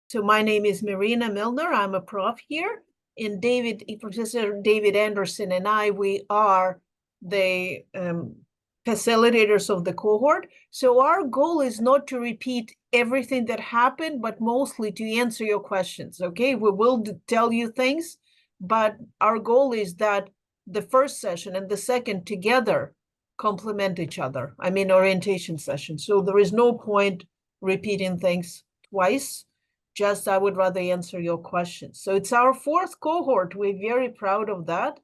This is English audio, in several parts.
So my name is Marina Milner. I'm a prof here. And Professor David Anderson and we are the facilitators of the cohort. So our goal is not to repeat everything that happened, but mostly to answer your questions, okay? We will tell you things, but our goal is that the first session and the second together complement each other. I mean, orientation session. So there is no point repeating things twice. Just I would rather answer your questions. So it's our fourth cohort. We're very proud of that.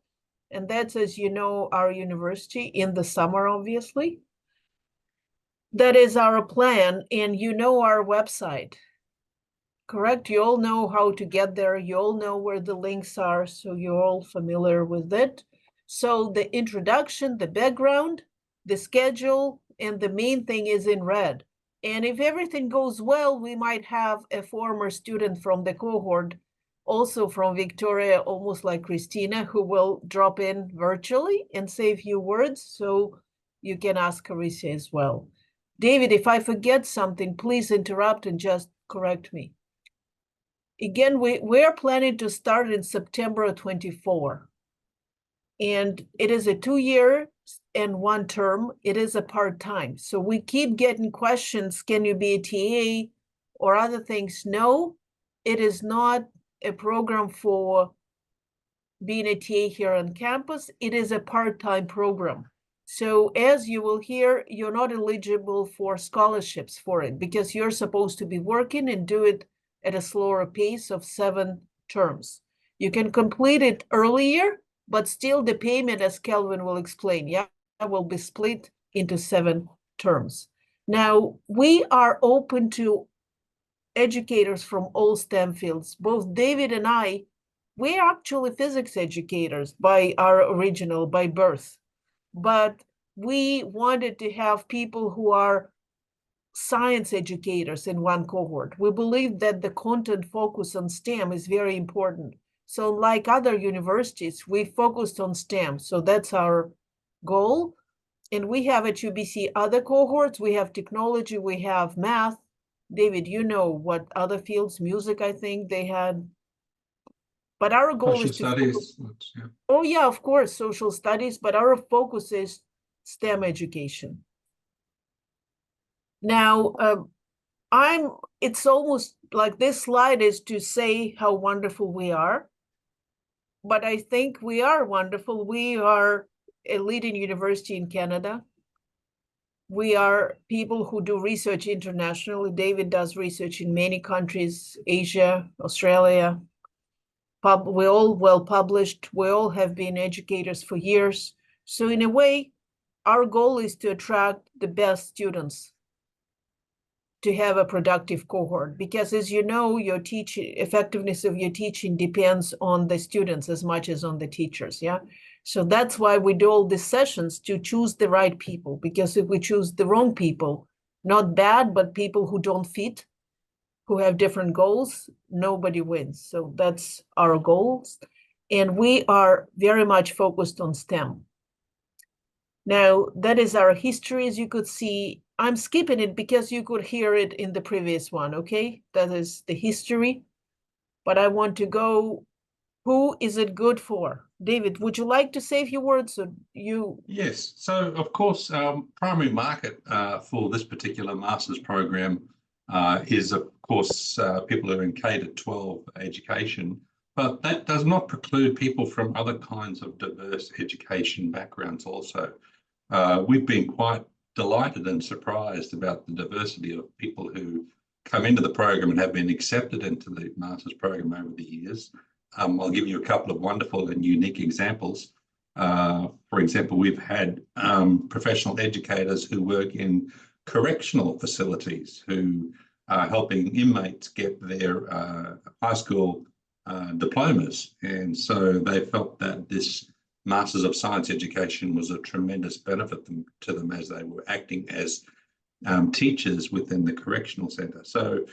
And that's, as you know, our university in the summer, obviously. That is our plan. And you know our website, correct? You all know how to get there. You all know where the links are. So you're all familiar with it. So the introduction, the background, the schedule, and the main thing is in red. And if everything goes well, we might have a former student from the cohort, also from Victoria, almost like Christina, who will drop in virtually and say a few words. So you can ask Carissa as well. David, if I forget something, please interrupt and just correct me. Again, we're planning to start in September 24. And it is a 2-year and 1 term. It is a part-time. So we keep getting questions, can you be a TA or other things? No, it is not a program for being a TA here on campus. It is a part-time program. So as you will hear, you're not eligible for scholarships for it because you're supposed to be working and do it at a slower pace of 7 terms. You can complete it earlier, but still the payment, as Kelvin will explain, will be split into 7 terms. Now, we are open to educators from all STEM fields. Both David and we are actually physics educators by birth. But we wanted to have people who are science educators in one cohort. We believe that the content focus on STEM is very important. So like other universities, we focused on STEM. So that's our goal. And we have at UBC other cohorts. We have technology, we have math. David, you know what other fields, music, I think they had. But our goal is to studies. Yeah. Oh yeah, of course, social studies, but our focus is STEM education. Now, it's almost like this slide is to say how wonderful we are. But I think we are wonderful. We are a leading university in Canada. We are people who do research internationally. David does research in many countries, Asia, Australia. We're all well published. We all have been educators for years. So in a way, our goal is to attract the best students to have a productive cohort, because as you know, your effectiveness of your teaching depends on the students as much as on the teachers, yeah? So that's why we do all these sessions, to choose the right people, because if we choose the wrong people, not bad, but people who don't fit, who have different goals, nobody wins. So that's our goals. And we are very much focused on STEM. Now, that is our history, as you could see. I'm skipping it because you could hear it in the previous one, okay? That is the history. But I want to go, who is it good for? David, would you like to say a few words? Or you? Yes, so of course, primary market for this particular master's program is, of course, people who are in K-12 education, but that does not preclude people from other kinds of diverse education backgrounds also. We've been quite delighted and surprised about the diversity of people who come into the program and have been accepted into the master's program over the years. I'll give you a couple of wonderful and unique examples. For example, we've had professional educators who work in correctional facilities who are helping inmates get their high school diplomas. And so they felt that this Masters of Science education was a tremendous benefit to them as they were acting as teachers within the correctional centre. So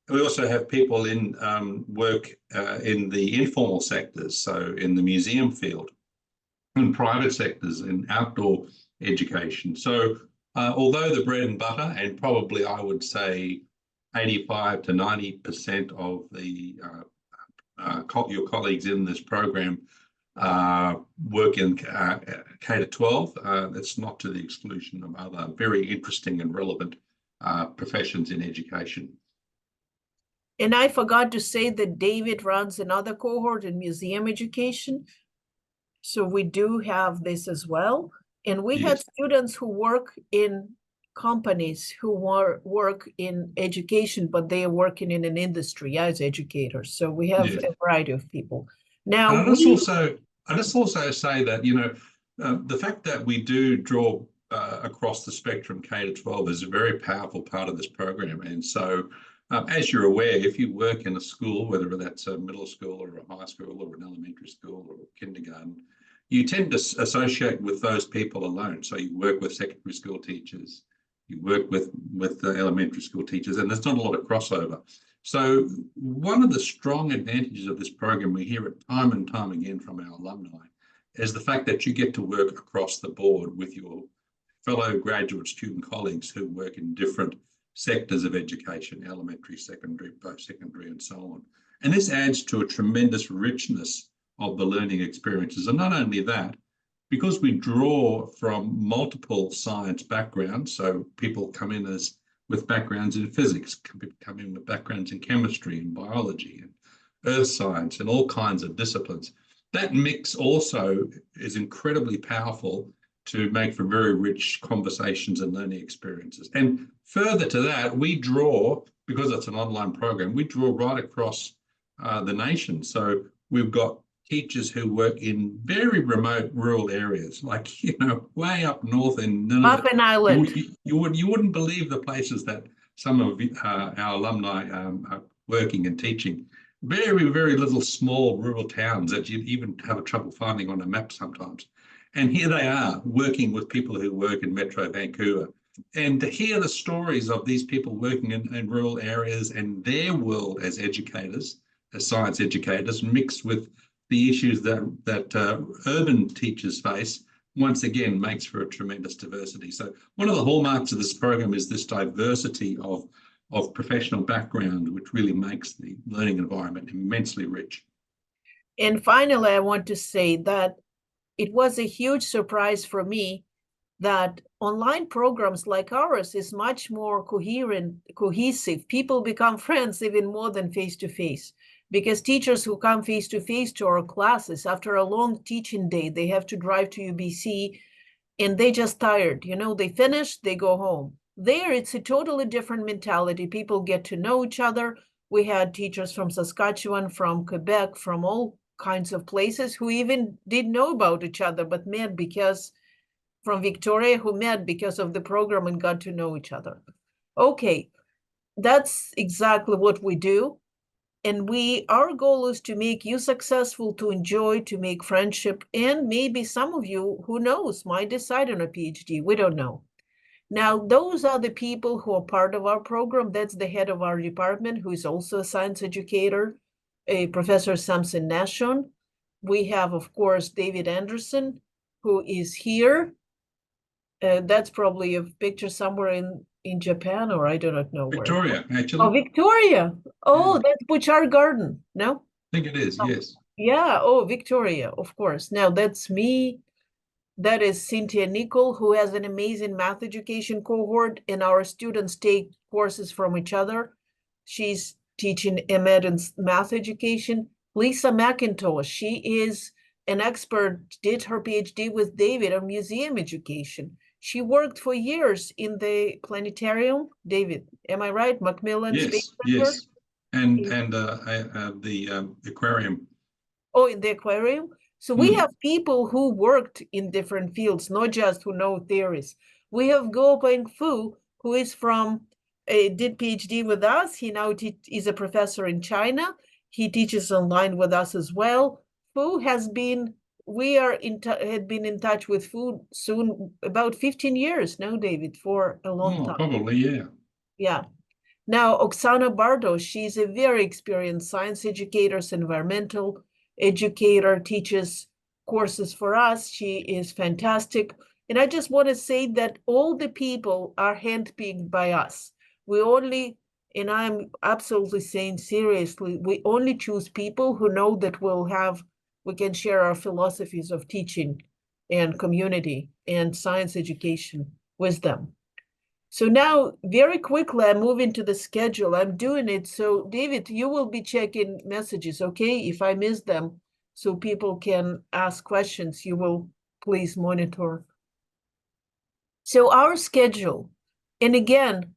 we also have people in work in the informal sectors, so in the museum field, in private sectors, in outdoor education. So although the bread and butter, and probably I would say 85 to 90% of the your colleagues in this program work in K to 12. That's not to the exclusion of other very interesting and relevant professions in education. And I forgot to say that David runs another cohort in museum education. So we do have this as well. And we had students who work in companies who work in education, but they are working in an industry as educators. So we have a variety of people. Now, I just also say that, you know, the fact that we do draw across the spectrum K to 12 is a very powerful part of this program. And so, as you're aware, if you work in a school, whether that's a middle school or a high school or an elementary school or a kindergarten, you tend to associate with those people alone. So you work with secondary school teachers, you work with the elementary school teachers, and there's not a lot of crossover. So one of the strong advantages of this program, we hear it time and time again from our alumni, is the fact that you get to work across the board with your fellow graduate student colleagues who work in different sectors of education, elementary, secondary, post-secondary, and so on. And this adds to a tremendous richness of the learning experiences. And not only that, because we draw from multiple science backgrounds, so people come in with backgrounds in physics, people come in with backgrounds in chemistry and biology and earth science and all kinds of disciplines. That mix also is incredibly powerful to make for very rich conversations and learning experiences. And further to that, we draw, because it's an online program, we draw right across the nation. So we've got teachers who work in very remote rural areas, like, you know, way up north in Muffin Island. You wouldn't believe the places that some of our alumni are working and teaching. Very, very little small rural towns that you'd even have trouble finding on a map sometimes. And here they are working with people who work in Metro Vancouver. And to hear the stories of these people working in rural areas and their world as educators, as science educators, mixed with the issues that urban teachers face, once again makes for a tremendous diversity. So one of the hallmarks of this program is this diversity of professional background, which really makes the learning environment immensely rich. And finally, I want to say that it was a huge surprise for me that online programs like ours is much more cohesive. People become friends even more than face-to-face, because teachers who come face-to-face to our classes, after a long teaching day, they have to drive to UBC and they just tired, you know, they finish, they go home. There, it's a totally different mentality. People get to know each other. We had teachers from Saskatchewan, from Quebec, from all kinds of places who even didn't know about each other, but met because, from Victoria, who met because of the program and got to know each other. Okay, that's exactly what we do. And our goal is to make you successful, to enjoy, to make friendship, and maybe some of you, who knows, might decide on a PhD. We don't know. Now, those are the people who are part of our program. That's the head of our department, who is also a science educator, Professor Samson Nashon. We have, of course, David Anderson, who is here. That's probably a picture somewhere in Japan, or I do not know Victoria, where. actually. Oh, Victoria. Oh, yeah. That's Butchart Garden, no? I think it is, yes. Yeah, oh, Victoria, of course. Now, that's me. That is Cynthia Nicol, who has an amazing math education cohort, and our students take courses from each other. She's teaching MEd and math education. Lisa McIntosh, she is an expert, did her PhD with David on museum education. She worked for years in the planetarium. David, am I right? Macmillan Space Center? Yes, and the aquarium. Oh, in the aquarium? So we have people who worked in different fields, not just who know theories. We have Guo Peng Fu, who is did PhD with us. He now is a professor in China. He teaches online with us as well. Fu had been in touch with Fu soon, about 15 years now, David, for a long time. Probably, yeah. Yeah. Now, Oksana Bardos, she's a very experienced science educator, environmental educator, teaches courses for us. She is fantastic. And I just want to say that all the people are handpicked by us. We only And I'm absolutely saying seriously, we only choose people who know that we can share our philosophies of teaching and community and science education with them. So now, very quickly, I'm moving to the schedule. I'm doing it. So David, you will be checking messages, okay? If I miss them, so people can ask questions, you will please monitor. So our schedule, and again,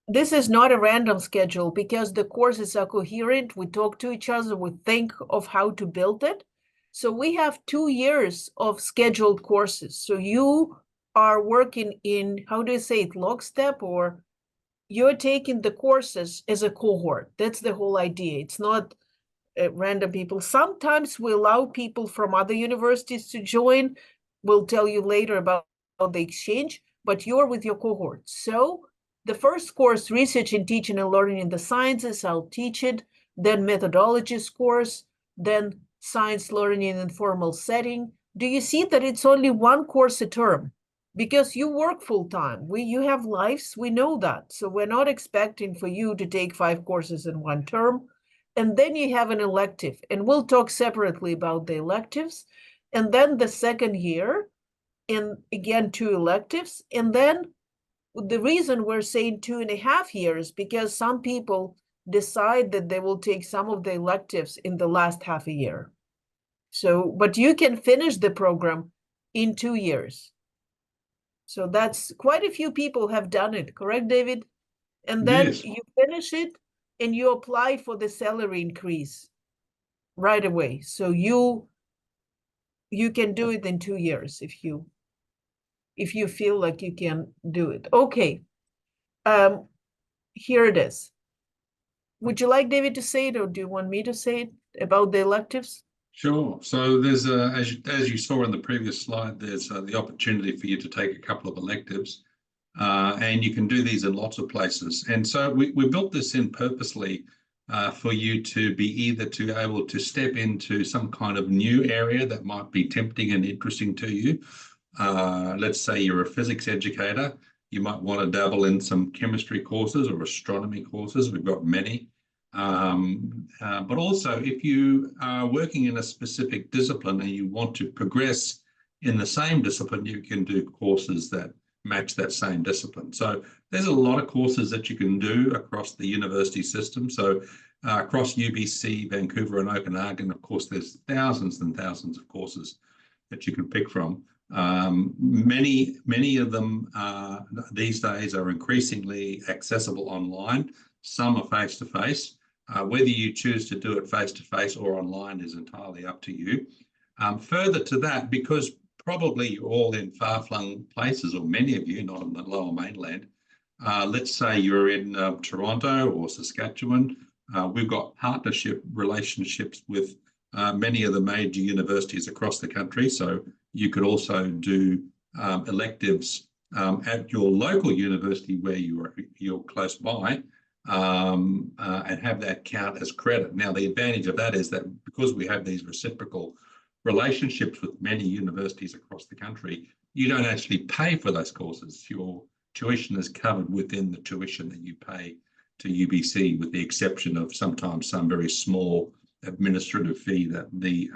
this is not a random schedule because the courses are coherent. We talk to each other, we think of how to build it. So we have 2 years of scheduled courses. So you are working in, how do you say it, lockstep, or you're taking the courses as a cohort. That's the whole idea. It's not random people. Sometimes we allow people from other universities to join. We'll tell you later about the exchange, but you're with your cohort. So the first course, Research in Teaching and Learning in the Sciences, I'll teach it. Then Methodologies course, then Science Learning in Informal Setting. Do you see that it's only one course a term? Because you work full-time. You have lives, we know that. So we're not expecting for you to take 5 courses in one term. And then you have an elective, and we'll talk separately about the electives. And then the second year, and again, 2 electives. And then the reason we're saying 2.5 years, because some people decide that they will take some of the electives in the last half a year. So, but you can finish the program in 2 years. So that's quite a few people have done it, correct, David? And then Yes. you finish it and you apply for the salary increase right away. So you can do it in 2 years if you feel like you can do it. Okay. Here it is. Would you like David to say it, or do you want me to say it about the electives? Sure. So there's as you saw in the previous slide, there's the opportunity for you to take a couple of electives, and you can do these in lots of places. And so we built this in purposely for you to be either to able to step into some kind of new area that might be tempting and interesting to you. Let's say you're a physics educator. You might want to dabble in some chemistry courses or astronomy courses. We've got many. But also, if you are working in a specific discipline and you want to progress in the same discipline, you can do courses that match that same discipline. So there's a lot of courses that you can do across the university system. So across UBC, Vancouver and Okanagan, of course, there's thousands and thousands of courses that you can pick from. Many of them these days are increasingly accessible online. Some are face-to-face. Whether you choose to do it face-to-face or online is entirely up to you. Further to that, because probably you're all in far-flung places, or many of you, not on the Lower Mainland. Let's say you're in Toronto or Saskatchewan. We've got partnership relationships with many of the major universities across the country. So you could also do electives at your local university where you're close by, and have that count as credit. Now, the advantage of that is that because we have these reciprocal relationships with many universities across the country, you don't actually pay for those courses. Your tuition is covered within the tuition that you pay to UBC, with the exception of sometimes some very small administrative fee that the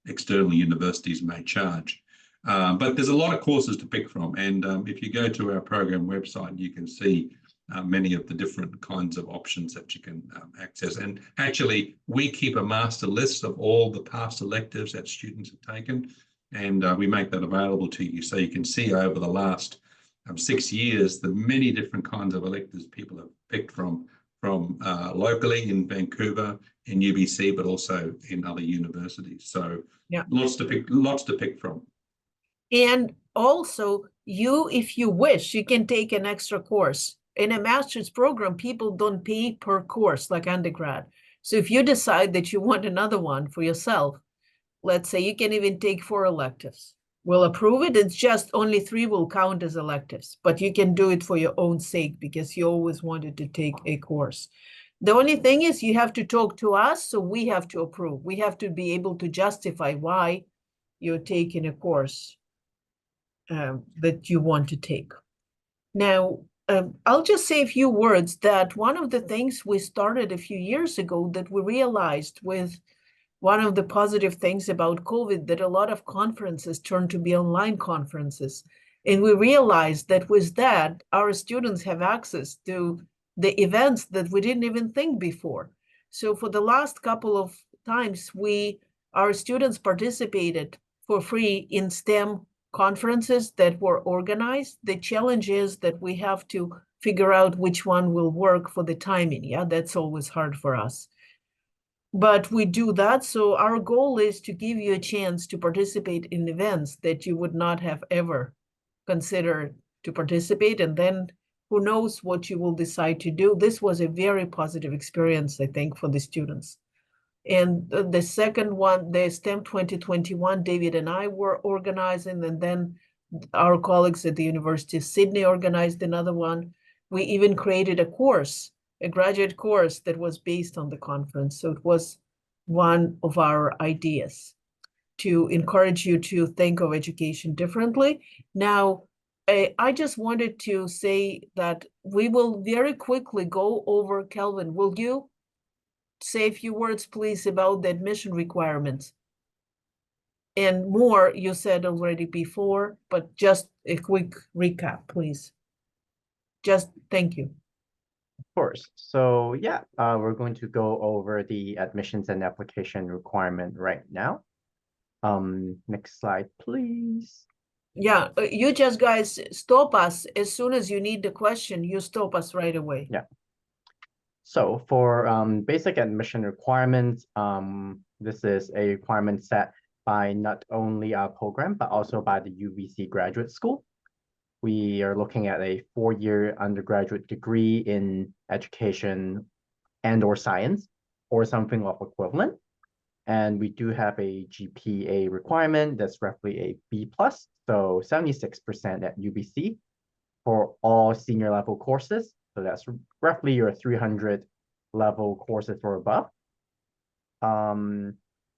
external universities may charge. But there's a lot of courses to pick from. And if you go to our program website, you can see many of the different kinds of options that you can access. And actually, we keep a master list of all the past electives that students have taken, and we make that available to you. So you can see over the last 6 years, the many different kinds of electives people have picked from locally in Vancouver, in UBC, but also in other universities. So yeah, lots to pick from. And also, if you wish, you can take an extra course. In a master's program, people don't pay per course like undergrad. So if you decide that you want another one for yourself, let's say you can even take 4 electives. We'll approve it. It's just only 3 will count as electives, but you can do it for your own sake because you always wanted to take a course. The only thing is you have to talk to us, so we have to approve. We have to be able to justify why you're taking a course that you want to take. Now, I'll just say a few words that one of the things we started a few years ago that we realized with one of the positive things about COVID, that a lot of conferences turned to be online conferences. And we realized that with that, our students have access to the events that we didn't even think before. So for the last couple of times, our students participated for free in STEM conferences that were organized. The challenge is that we have to figure out which one will work for the timing. Yeah, that's always hard for us. But we do that. So our goal is to give you a chance to participate in events that you would not have ever considered to participate. And then who knows what you will decide to do. This was a very positive experience, I think, for the students. And the second one, the STEM 2021, David and I were organizing, and then our colleagues at the University of Sydney organized another one. We even created a course, a graduate course that was based on the conference. So it was one of our ideas to encourage you to think of education differently. Now, I just wanted to say that we will very quickly go over, Kelvin, will you say a few words, please, about the admission requirements? And more you said already before, but just a quick recap, please. Just thank you. Of course. So yeah, we're going to go over the admissions and application requirement right now. Next slide, please. Yeah, you just guys stop us as soon as you need the question, you stop us right away. Yeah. So for basic admission requirements, this is a requirement set by not only our program, but also by the UBC Graduate School. We are looking at a 4-year undergraduate degree in education and/or science, or something of equivalent. And we do have a GPA requirement that's roughly a B+, so 76% at UBC for all senior level courses. So that's roughly your 300 level courses or above.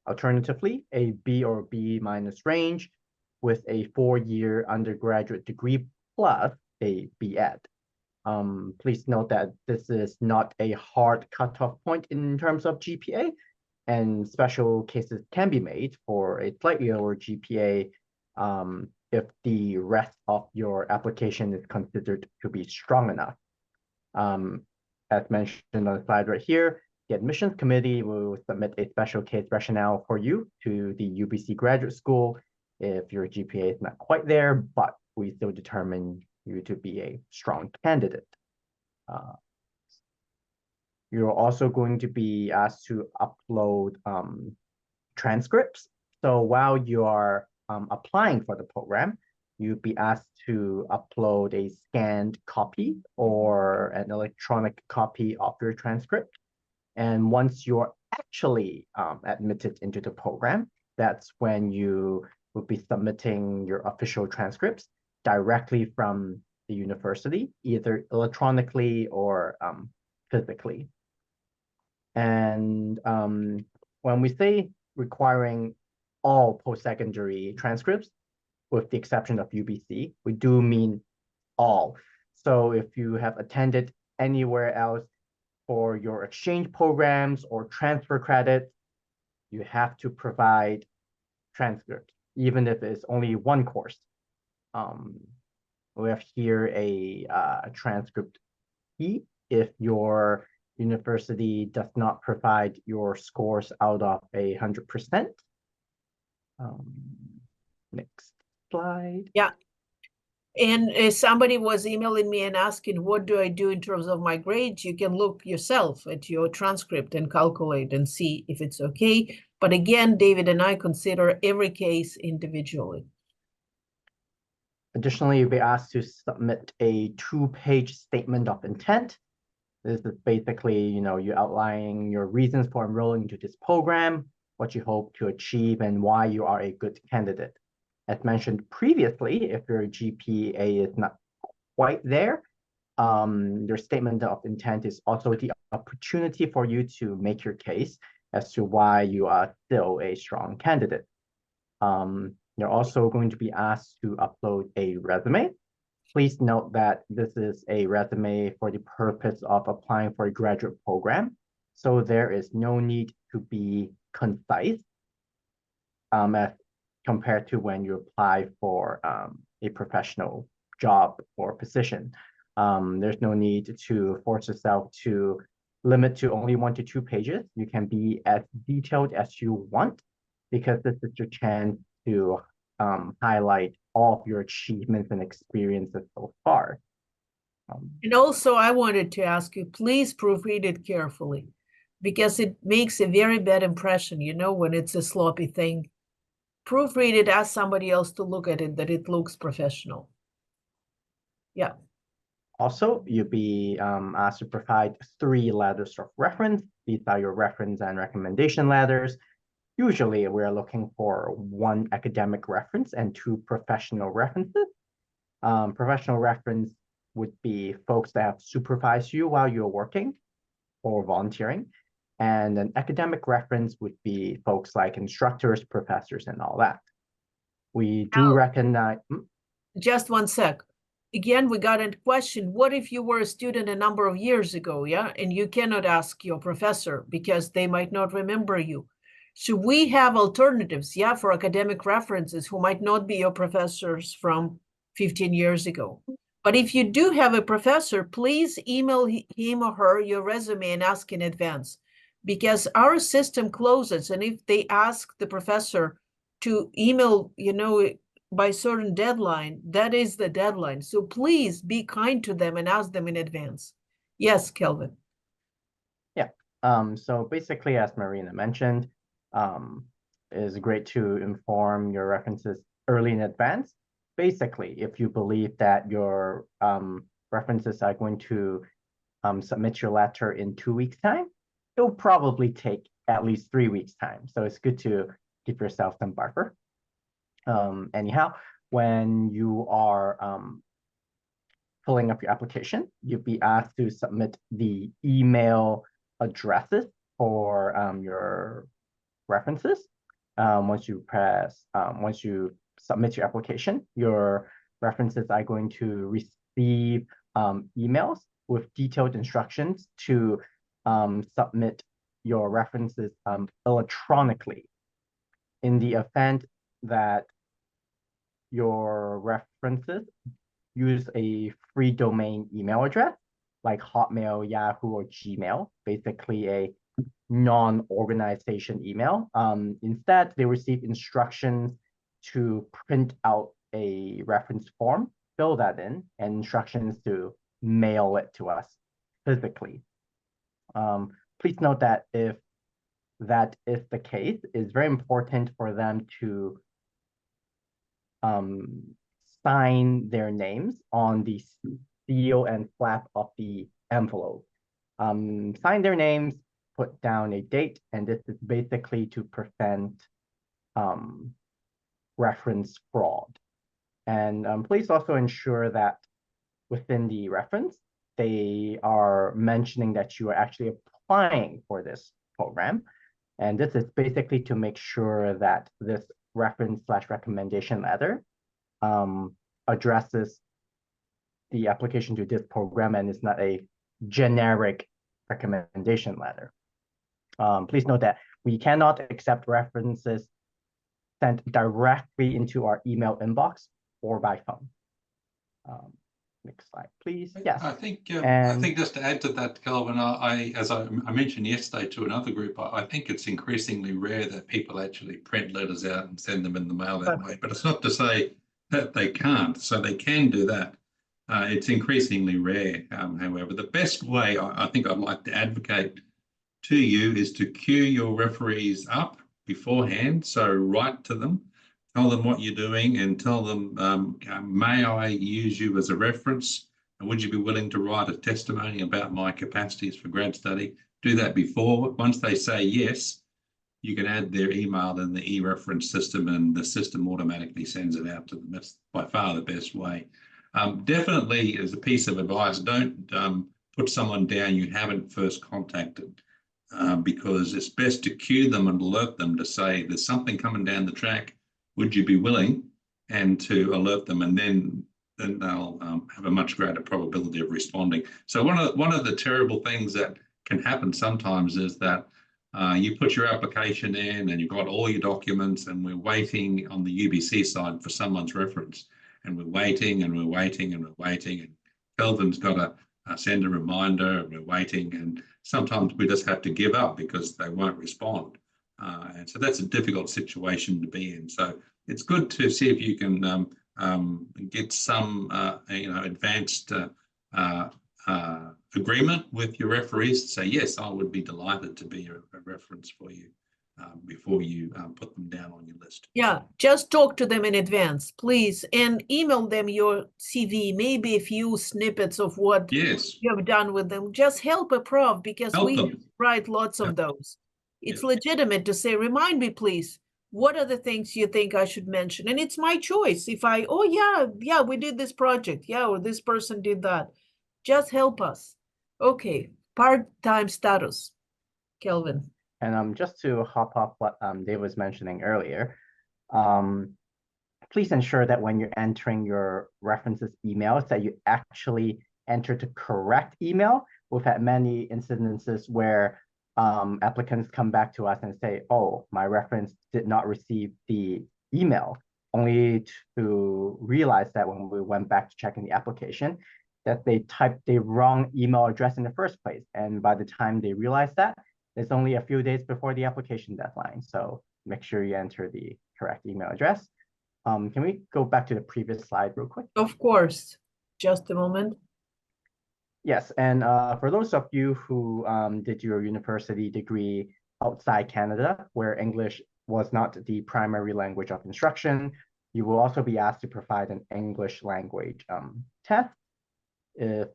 Alternatively, a B or B- range with a 4-year undergraduate degree plus a BEd. Please note that this is not a hard cutoff point in terms of GPA, and special cases can be made for a slightly lower GPA if the rest of your application is considered to be strong enough. As mentioned on the slide right here, the admissions committee will submit a special case rationale for you to the UBC Graduate School if your GPA is not quite there, but we still determine you to be a strong candidate. You're also going to be asked to upload transcripts. So while you are applying for the program, you'll be asked to upload a scanned copy or an electronic copy of your transcript. And once you're actually admitted into the program, that's when you will be submitting your official transcripts directly from the university, either electronically or physically. And when we say requiring all post-secondary transcripts, with the exception of UBC, we do mean all. So if you have attended anywhere else for your exchange programs or transfer credits, you have to provide transcripts, even if it's only one course. We have here a transcript key if your university does not provide your scores out of 100%. Next slide. Yeah. And somebody was emailing me and asking, what do I do in terms of my grades? You can look yourself at your transcript and calculate and see if it's okay. But again, David and I consider every case individually. Additionally, you'll be asked to submit a 2-page statement of intent. This is basically, you outlining your reasons for enrolling into this program, what you hope to achieve, and why you are a good candidate. As mentioned previously, if your GPA is not quite there, your statement of intent is also the opportunity for you to make your case as to why you are still a strong candidate. You're also going to be asked to upload a resume. Please note that this is a resume for the purpose of applying for a graduate program. So there is no need to be concise as compared to when you apply for a professional job or position. There's no need to force yourself to limit to only 1 to 2 pages. You can be as detailed as you want, because this is your chance to highlight all of your achievements and experiences so far. And also, I wanted to ask you, please proofread it carefully, because it makes a very bad impression, you know, when it's a sloppy thing. Proofread it, ask somebody else to look at it, that it looks professional. Yeah. Also, you'll be asked to provide 3 letters of reference. These are your reference and recommendation letters. Usually, we're looking for 1 academic reference and 2 professional references. Professional reference would be folks that have supervised you while you're working or volunteering. And an academic reference would be folks like instructors, professors, and all that. We do recognize... Just 1 sec. Again, we got a question. What if you were a student a number of years ago, yeah? And you cannot ask your professor because they might not remember you. So we have alternatives, yeah, for academic references who might not be your professors from 15 years ago. But if you do have a professor, please email him or her your resume and ask in advance, because our system closes. And if they ask the professor to email, you know, by certain deadline, that is the deadline. So please be kind to them and ask them in advance. Yes, Kelvin. Yeah. So basically, as Marina mentioned, it is great to inform your references early in advance. Basically, if you believe that your references are going to submit your letter in 2 weeks' time, it'll probably take at least 3 weeks' time. So it's good to give yourself some buffer. Anyhow, when you are filling up your application, you'll be asked to submit the email addresses for your references. Once you submit your application, your references are going to receive emails with detailed instructions to submit your references electronically. In the event that your references use a free domain email address like Hotmail, Yahoo, or Gmail, basically a non-organization email. Instead, they receive instructions to print out a reference form, fill that in, and instructions to mail it to us physically. Please note that if that is the case, it's very important for them to sign their names on the seal and flap of the envelope. Sign their names, put down a date, and this is basically to prevent reference fraud. And please also ensure that within the reference, they are mentioning that you are actually applying for this program. And this is basically to make sure that this reference/recommendation letter addresses the application to this program and is not a generic recommendation letter. Please note that we cannot accept references sent directly into our email inbox or by phone. Next slide, please. Yes. I think just to add to that, Kelvin, as I mentioned yesterday to another group, I think it's increasingly rare that people actually print letters out and send them in the mail that way. But it's not to say that they can't. So they can do that. It's increasingly rare. However, the best way I think I'd like to advocate to you is to queue your referees up beforehand. So write to them. Tell them what you're doing and tell them, may I use you as a reference? And would you be willing to write a testimony about my capacities for grad study? Do that before. Once they say yes, you can add their email in the e-reference system and the system automatically sends it out to them. That's by far the best way. Definitely, as a piece of advice, don't put someone down you haven't first contacted because it's best to cue them and alert them to say there's something coming down the track. Would you be willing? And to alert them, and then then they'll have a much greater probability of responding. So one of the terrible things that can happen sometimes is that you put your application in and you've got all your documents, and we're waiting on the UBC side for someone's reference, and we're waiting and we're waiting and we're waiting, and Kelvin's got to send a reminder, and we're waiting, and sometimes we just have to give up because they won't respond. And so that's a difficult situation to be in. So it's good to see if you can get some advanced agreement with your referees to say, yes, I would be delighted to be a reference for you before you put them down on your list. Yeah, just talk to them in advance, please, and email them your CV, maybe a few snippets of what Yes, you have done with them. Just help a prof, because help we them. write lots of Yep. those. It's Yep. legitimate to say, remind me, please, what are the things you think I should mention? And it's my choice. If yeah, we did this project, yeah, or this person did that. Just help us. Okay, part-time status, Kelvin. And just to hop off what Dave was mentioning earlier, please ensure that when you're entering your references emails that you actually enter the correct email. We've had many incidences where applicants come back to us and say, oh, my reference did not receive the email, only to realize that when we went back to checking the application, that they typed the wrong email address in the first place. And by the time they realize that, it's only a few days before the application deadline. So make sure you enter the correct email address. Can we go back to the previous slide real quick? Of course, just a moment. Yes, and for those of you who did your university degree outside Canada, where English was not the primary language of instruction, you will also be asked to provide an English language test. If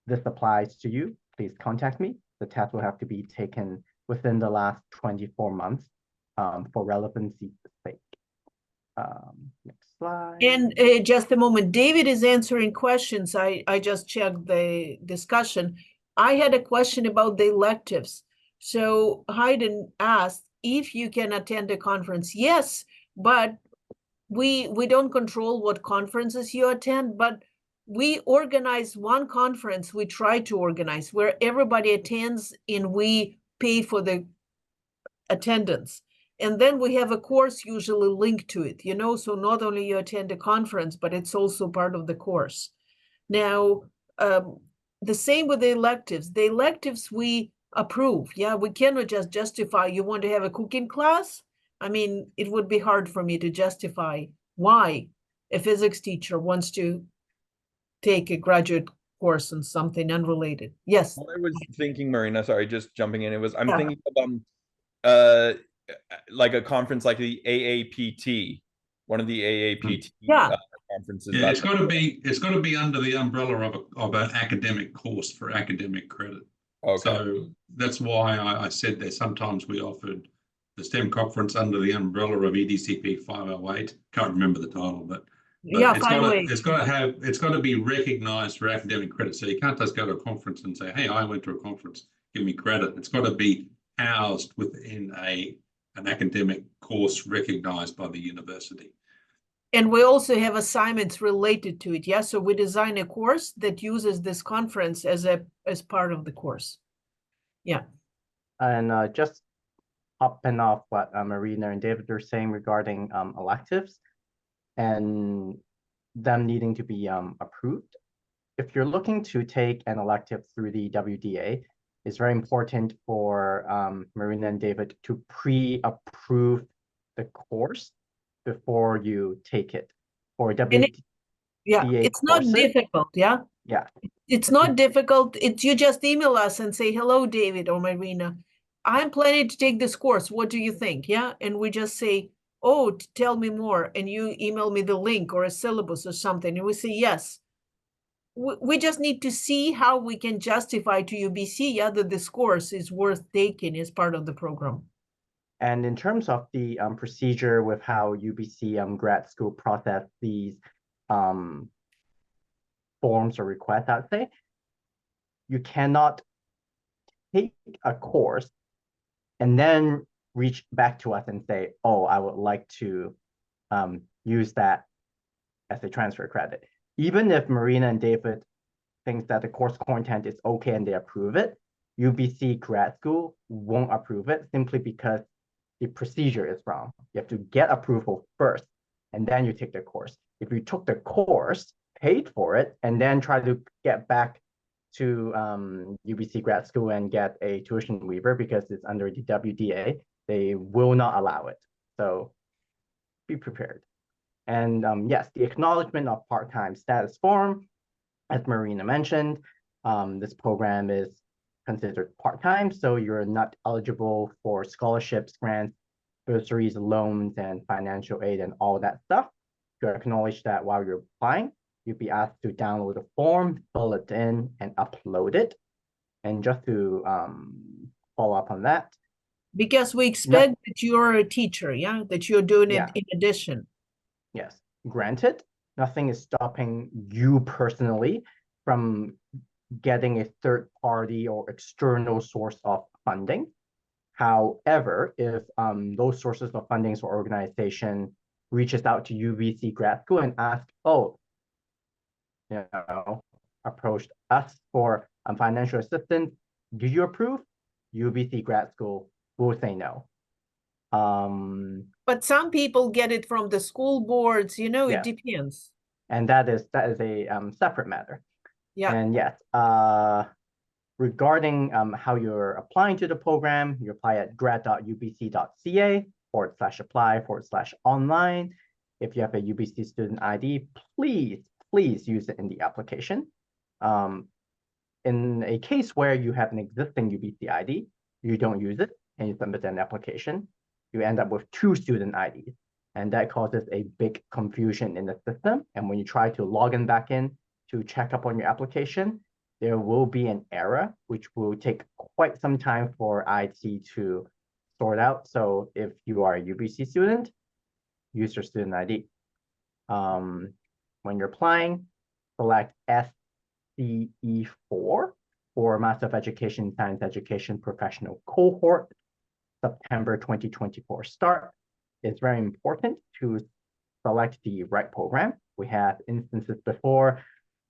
this applies to you, please contact me. The test will have to be taken within the last 24 months for relevancy's sake. Next slide. And just a moment, David is answering questions. I just checked the discussion. I had a question about the electives. So Hayden asked if you can attend a conference. Yes, but we don't control what conferences you attend, but we organize one conference, we try to organize, where everybody attends and we pay for the attendance. And then we have a course usually linked to it, so not only you attend a conference, but it's also part of the course. Now, the same with the electives. The electives we approve. Yeah, we cannot just justify, you want to have a cooking class? I mean, it would be hard for me to justify why a physics teacher wants to take a graduate course on something unrelated. Yes. Well, I was thinking, Marina, sorry, just jumping in. I'm Yeah. thinking of like a conference like the AAPT, one of the AAPT Yeah. conferences. Yeah, it's got to be under the umbrella of an academic course for academic credit. Okay. So that's why I said that sometimes we offered the STEM conference under the umbrella of EDCP 508. Can't remember the title, but Yeah, it's got to be recognized for academic credit. So you can't just go to a conference and say, hey, I went to a conference, give me credit. It's got to be housed within an academic course recognized by the university. And we also have assignments related to it. Yeah, so we design a course that uses this conference as part of the course. Yeah. And just hopping off what Marina and David are saying regarding electives and them needing to be approved. If you're looking to take an elective through the WDA, it's very important for Marina and David to pre-approve the course before you take it. For WDA Yeah, it's not courses, difficult, yeah? Yeah. It's not difficult. You just email us and say, hello, David or Marina. I'm planning to take this course. What do you think? Yeah. And we just say, oh, tell me more. And you email me the link or a syllabus or something. And we say, yes. We just need to see how we can justify to UBC, yeah, that this course is worth taking as part of the program. And in terms of the procedure with how UBC grad school process these forms or requests, I'd say, you cannot take a course and then reach back to us and say, oh, I would like to use that as a transfer credit. even if Marina and David thinks that the course content is okay and they approve it, UBC grad school won't approve it simply because the procedure is wrong. You have to get approval first, and then you take the course. If you took the course, paid for it, and then try to get back to UBC grad school and get a tuition waiver because it's under the WDA, they will not allow it. So be prepared. And yes, the acknowledgement of part-time status form, as Marina mentioned, this program is considered part-time, so you're not eligible for scholarships, grants, bursaries, loans, and financial aid and all that stuff. To acknowledge that while you're applying, you'll be asked to download a form, fill it in, and upload it. And just to follow up on that. Because we expect that you're a teacher, yeah, that you're doing it in addition. Yes, granted, nothing is stopping you personally from getting a third party or external source of funding. However, if those sources of funding or organization reaches out to UBC grad school and ask, oh, approached us for financial assistance, do you approve? UBC grad school will say no. But some people get it from the school boards, it depends. And that is a separate matter. Yeah. And yes, regarding how you're applying to the program, you apply at grad.ubc.ca/apply/online. If you have a UBC student ID, please use it in the application. In a case where you have an existing UBC ID, you don't use it and you submit an application, you end up with 2 student IDs. And that causes a big confusion in the system. And when you try to log in back in to check up on your application, there will be an error, which will take quite some time for IT to sort out. So if you are a UBC student, use your student ID. When you're applying, select SCE4 for Master of Education, Science Education Professional Cohort, September 2024 start. It's very important to select the right program. We have instances before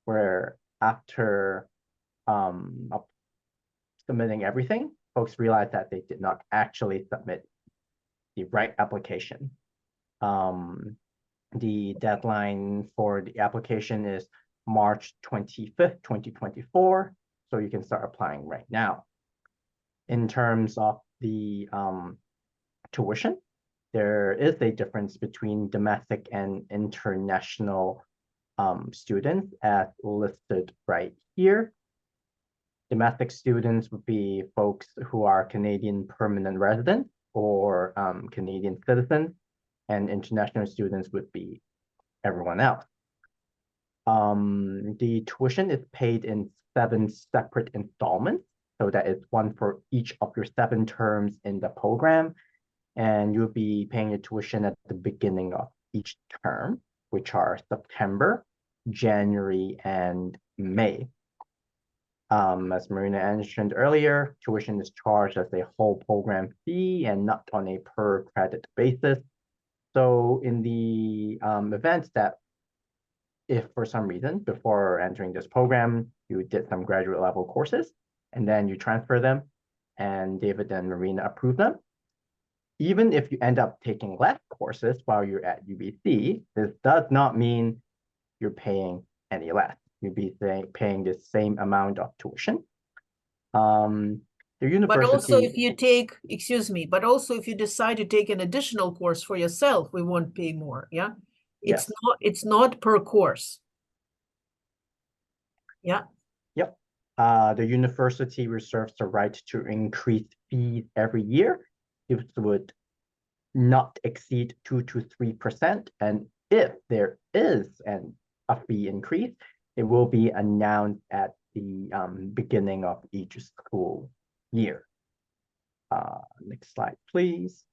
where after submitting everything, folks realized that they did not actually submit the right application. The deadline for the application is March 25th, 2024. So you can start applying right now. In terms of the tuition, there is a difference between domestic and international students as listed right here. Domestic students would be folks who are Canadian permanent residents or Canadian citizens, and international students would be everyone else. The tuition is paid in 7 separate installments. So that is one for each of your 7 terms in the program. And you'll be paying your tuition at the beginning of each term, which are September, January, and May. As Marina mentioned earlier, tuition is charged as a whole program fee and not on a per credit basis. So in the event that if for some reason before entering this program, you did some graduate level courses and then you transfer them and David and Marina approve them, even if you end up taking less courses while you're at UBC, this does not mean you're paying any less. You'll be paying the same amount of tuition. The university. But also if you take, but also if you decide to take an additional course for yourself, we won't pay more, yeah? It's not per course. Yeah. Yep. The university reserves the right to increase fees every year. It would not exceed 2 to 3%. And if there is a fee increase, it will be announced at the beginning of each school year. Next slide, please.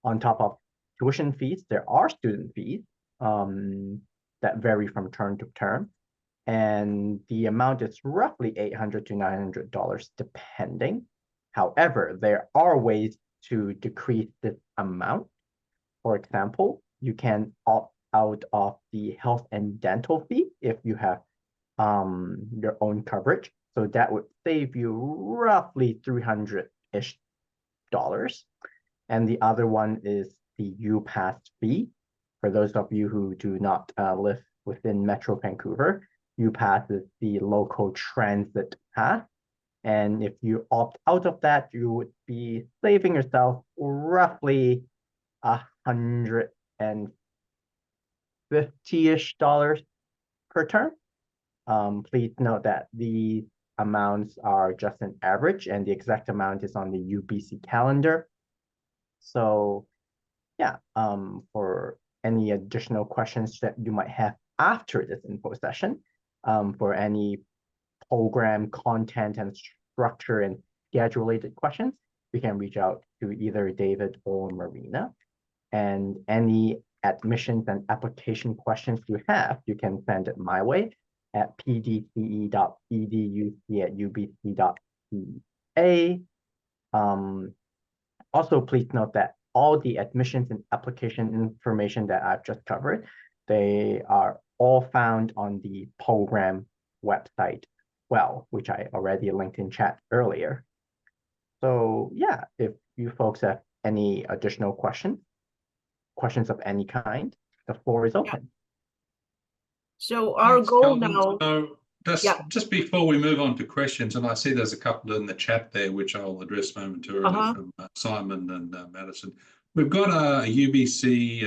On top of tuition fees, there are student fees that vary from term to term. And the amount is roughly $800 to $900 depending. However, there are ways to decrease this amount. For example, you can opt out of the health and dental fee if you have your own coverage. So that would save you roughly $300-ish. And the other one is the UPass fee. For those of you who do not live within Metro Vancouver, UPass is the local transit pass. And if you opt out of that, you would be saving yourself roughly $150-ish per term. Please note that these amounts are just an average, and the exact amount is on the UBC calendar. So yeah, for any additional questions that you might have after this info session, for any program content and structure and schedule related questions, you can reach out to either David or Marina. And any admissions and application questions you have, you can send it my way at pdce.educ@ubc.ca. Also, please note that all the admissions and application information that I've just covered, they are all found on the program website, which I already linked in chat earlier. So yeah, if you folks have any additional questions of any kind, the floor is open. So our Thanks, goal Kelvin. now, So just before we move on to questions, and I see there's a couple in the chat there, which I'll address momentarily from Simon and Madison. We've got a UBC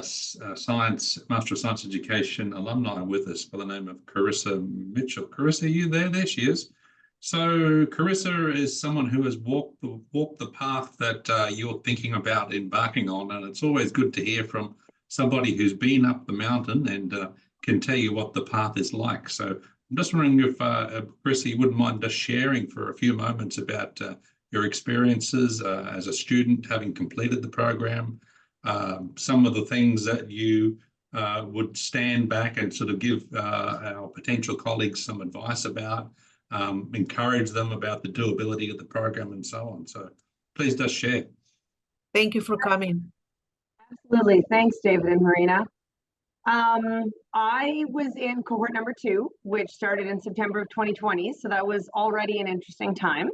Science, Master of Science Education alumni with us by the name of Carissa Mitchell. Carissa, are you there? There she is. So Carissa is someone who has walked the path that you're thinking about embarking on, and it's always good to hear from somebody who's been up the mountain and can tell you what the path is like. So I'm just wondering if Carissa, you wouldn't mind just sharing for a few moments about your experiences as a student having completed the program, some of the things that you would stand back and sort of give our potential colleagues some advice about, encourage them about the doability of the program and so on. So please just share. thank you for coming. Absolutely. Thanks, David and Marina. I was in cohort number 2, which started in September of 2020. So that was already an interesting time.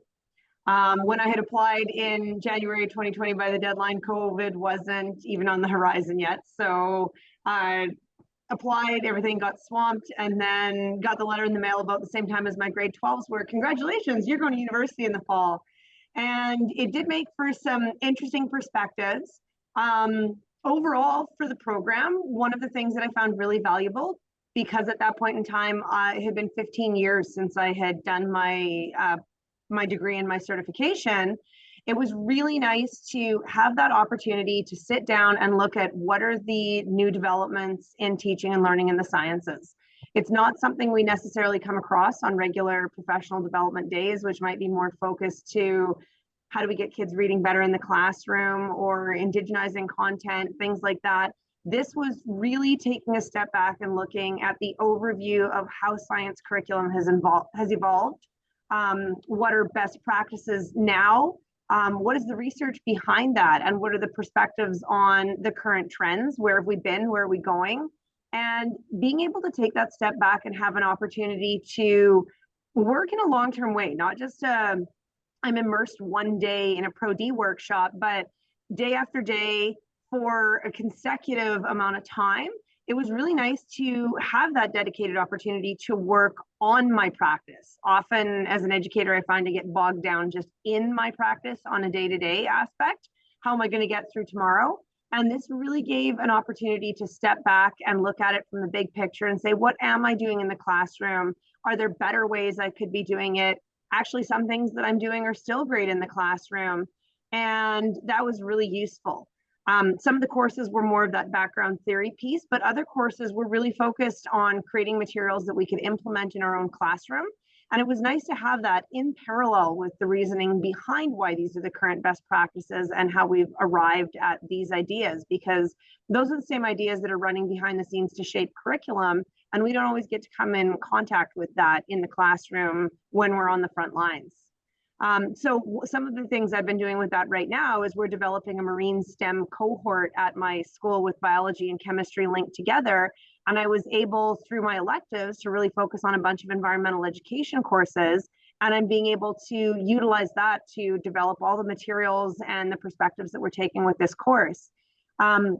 When I had applied in January 2020 by the deadline, COVID wasn't even on the horizon yet. So I applied, everything got swamped, and then got the letter in the mail about the same time as my grade 12s were, congratulations, you're going to university in the fall. And it did make for some interesting perspectives. Overall, for the program, one of the things that I found really valuable, because at that point in time, it had been 15 years since I had done my my degree and my certification, it was really nice to have that opportunity to sit down and look at what are the new developments in teaching and learning in the sciences. It's not something we necessarily come across on regular professional development days, which might be more focused to how do we get kids reading better in the classroom or indigenizing content, things like that. This was really taking a step back and looking at the overview of how science curriculum has evolved. What are best practices now? What is the research behind that? And what are the perspectives on the current trends? Where have we been? Where are we going? And being able to take that step back and have an opportunity to work in a long-term way, not just I'm immersed one day in a Pro D workshop, but day after day for a consecutive amount of time. It was really nice to have that dedicated opportunity to work on my practice. Often as an educator, I find I get bogged down just in my practice on a day-to-day aspect. How am I going to get through tomorrow? And this really gave an opportunity to step back and look at it from the big picture and say, what am I doing in the classroom? Are there better ways I could be doing it? Actually, some things that I'm doing are still great in the classroom. And that was really useful. Some of the courses were more of that background theory piece, but other courses were really focused on creating materials that we could implement in our own classroom. And it was nice to have that in parallel with the reasoning behind why these are the current best practices and how we've arrived at these ideas, because those are the same ideas that are running behind the scenes to shape curriculum. And we don't always get to come in contact with that in the classroom when we're on the front lines. Some of the things I've been doing with that right now is we're developing a marine STEM cohort at my school with biology and chemistry linked together. And I was able, through my electives, to really focus on a bunch of environmental education courses. And I'm being able to utilize that to develop all the materials and the perspectives that we're taking with this course.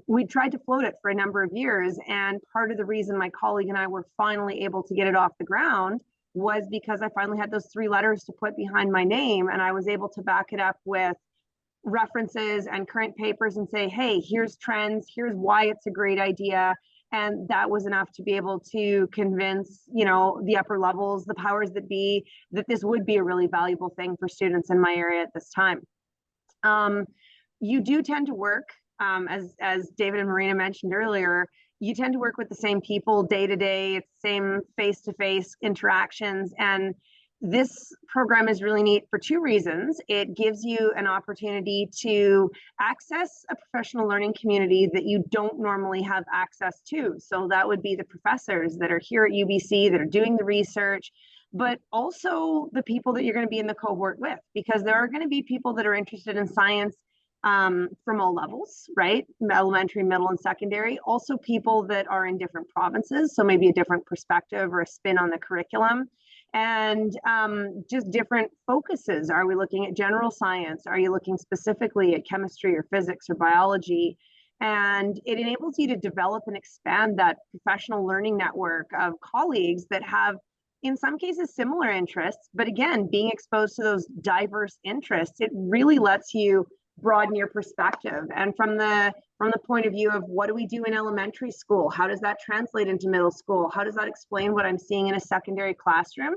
We tried to float it for a number of years. And part of the reason my colleague and I were finally able to get it off the ground was because I finally had those 3 letters to put behind my name, and I was able to back it up with references and current papers and say, hey, here's trends, here's why it's a great idea. And that was enough to be able to convince, you know, the upper levels, the powers that be, that this would be a really valuable thing for students in my area at this time. You do tend to work, as David and Marina mentioned earlier, you tend to work with the same people day to day, it's same face-to-face interactions. And this program is really neat for 2 reasons. It gives you an opportunity to access a professional learning community that you don't normally have access to. So that would be the professors that are here at UBC that are doing the research, but also the people that you're going to be in the cohort with, because there are going to be people that are interested in science from all levels, right? Elementary, middle, and secondary. Also people that are in different provinces, so maybe a different perspective or a spin on the curriculum. And just different focuses. Are we looking at general science? Are you looking specifically at chemistry or physics or biology? And it enables you to develop and expand that professional learning network of colleagues that have, in some cases, similar interests. But again, being exposed to those diverse interests, it really lets you broaden your perspective. And from the point of view of what do we do in elementary school? How does that translate into middle school? How does that explain what I'm seeing in a secondary classroom?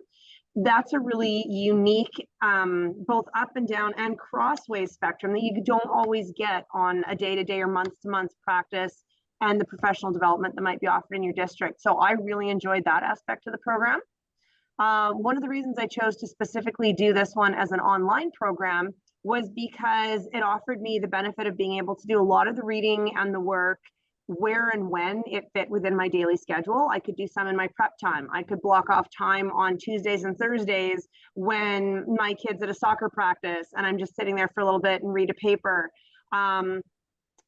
That's a really unique, both up and down and crossway spectrum that you don't always get on a day-to-day or month-to-month practice and the professional development that might be offered in your district. So I really enjoyed that aspect of the program. One of the reasons I chose to specifically do this one as an online program was because it offered me the benefit of being able to do a lot of the reading and the work where and when it fit within my daily schedule. I could do some in my prep time. I could block off time on Tuesdays and Thursdays when my kid's at a soccer practice and I'm just sitting there for a little bit and read a paper.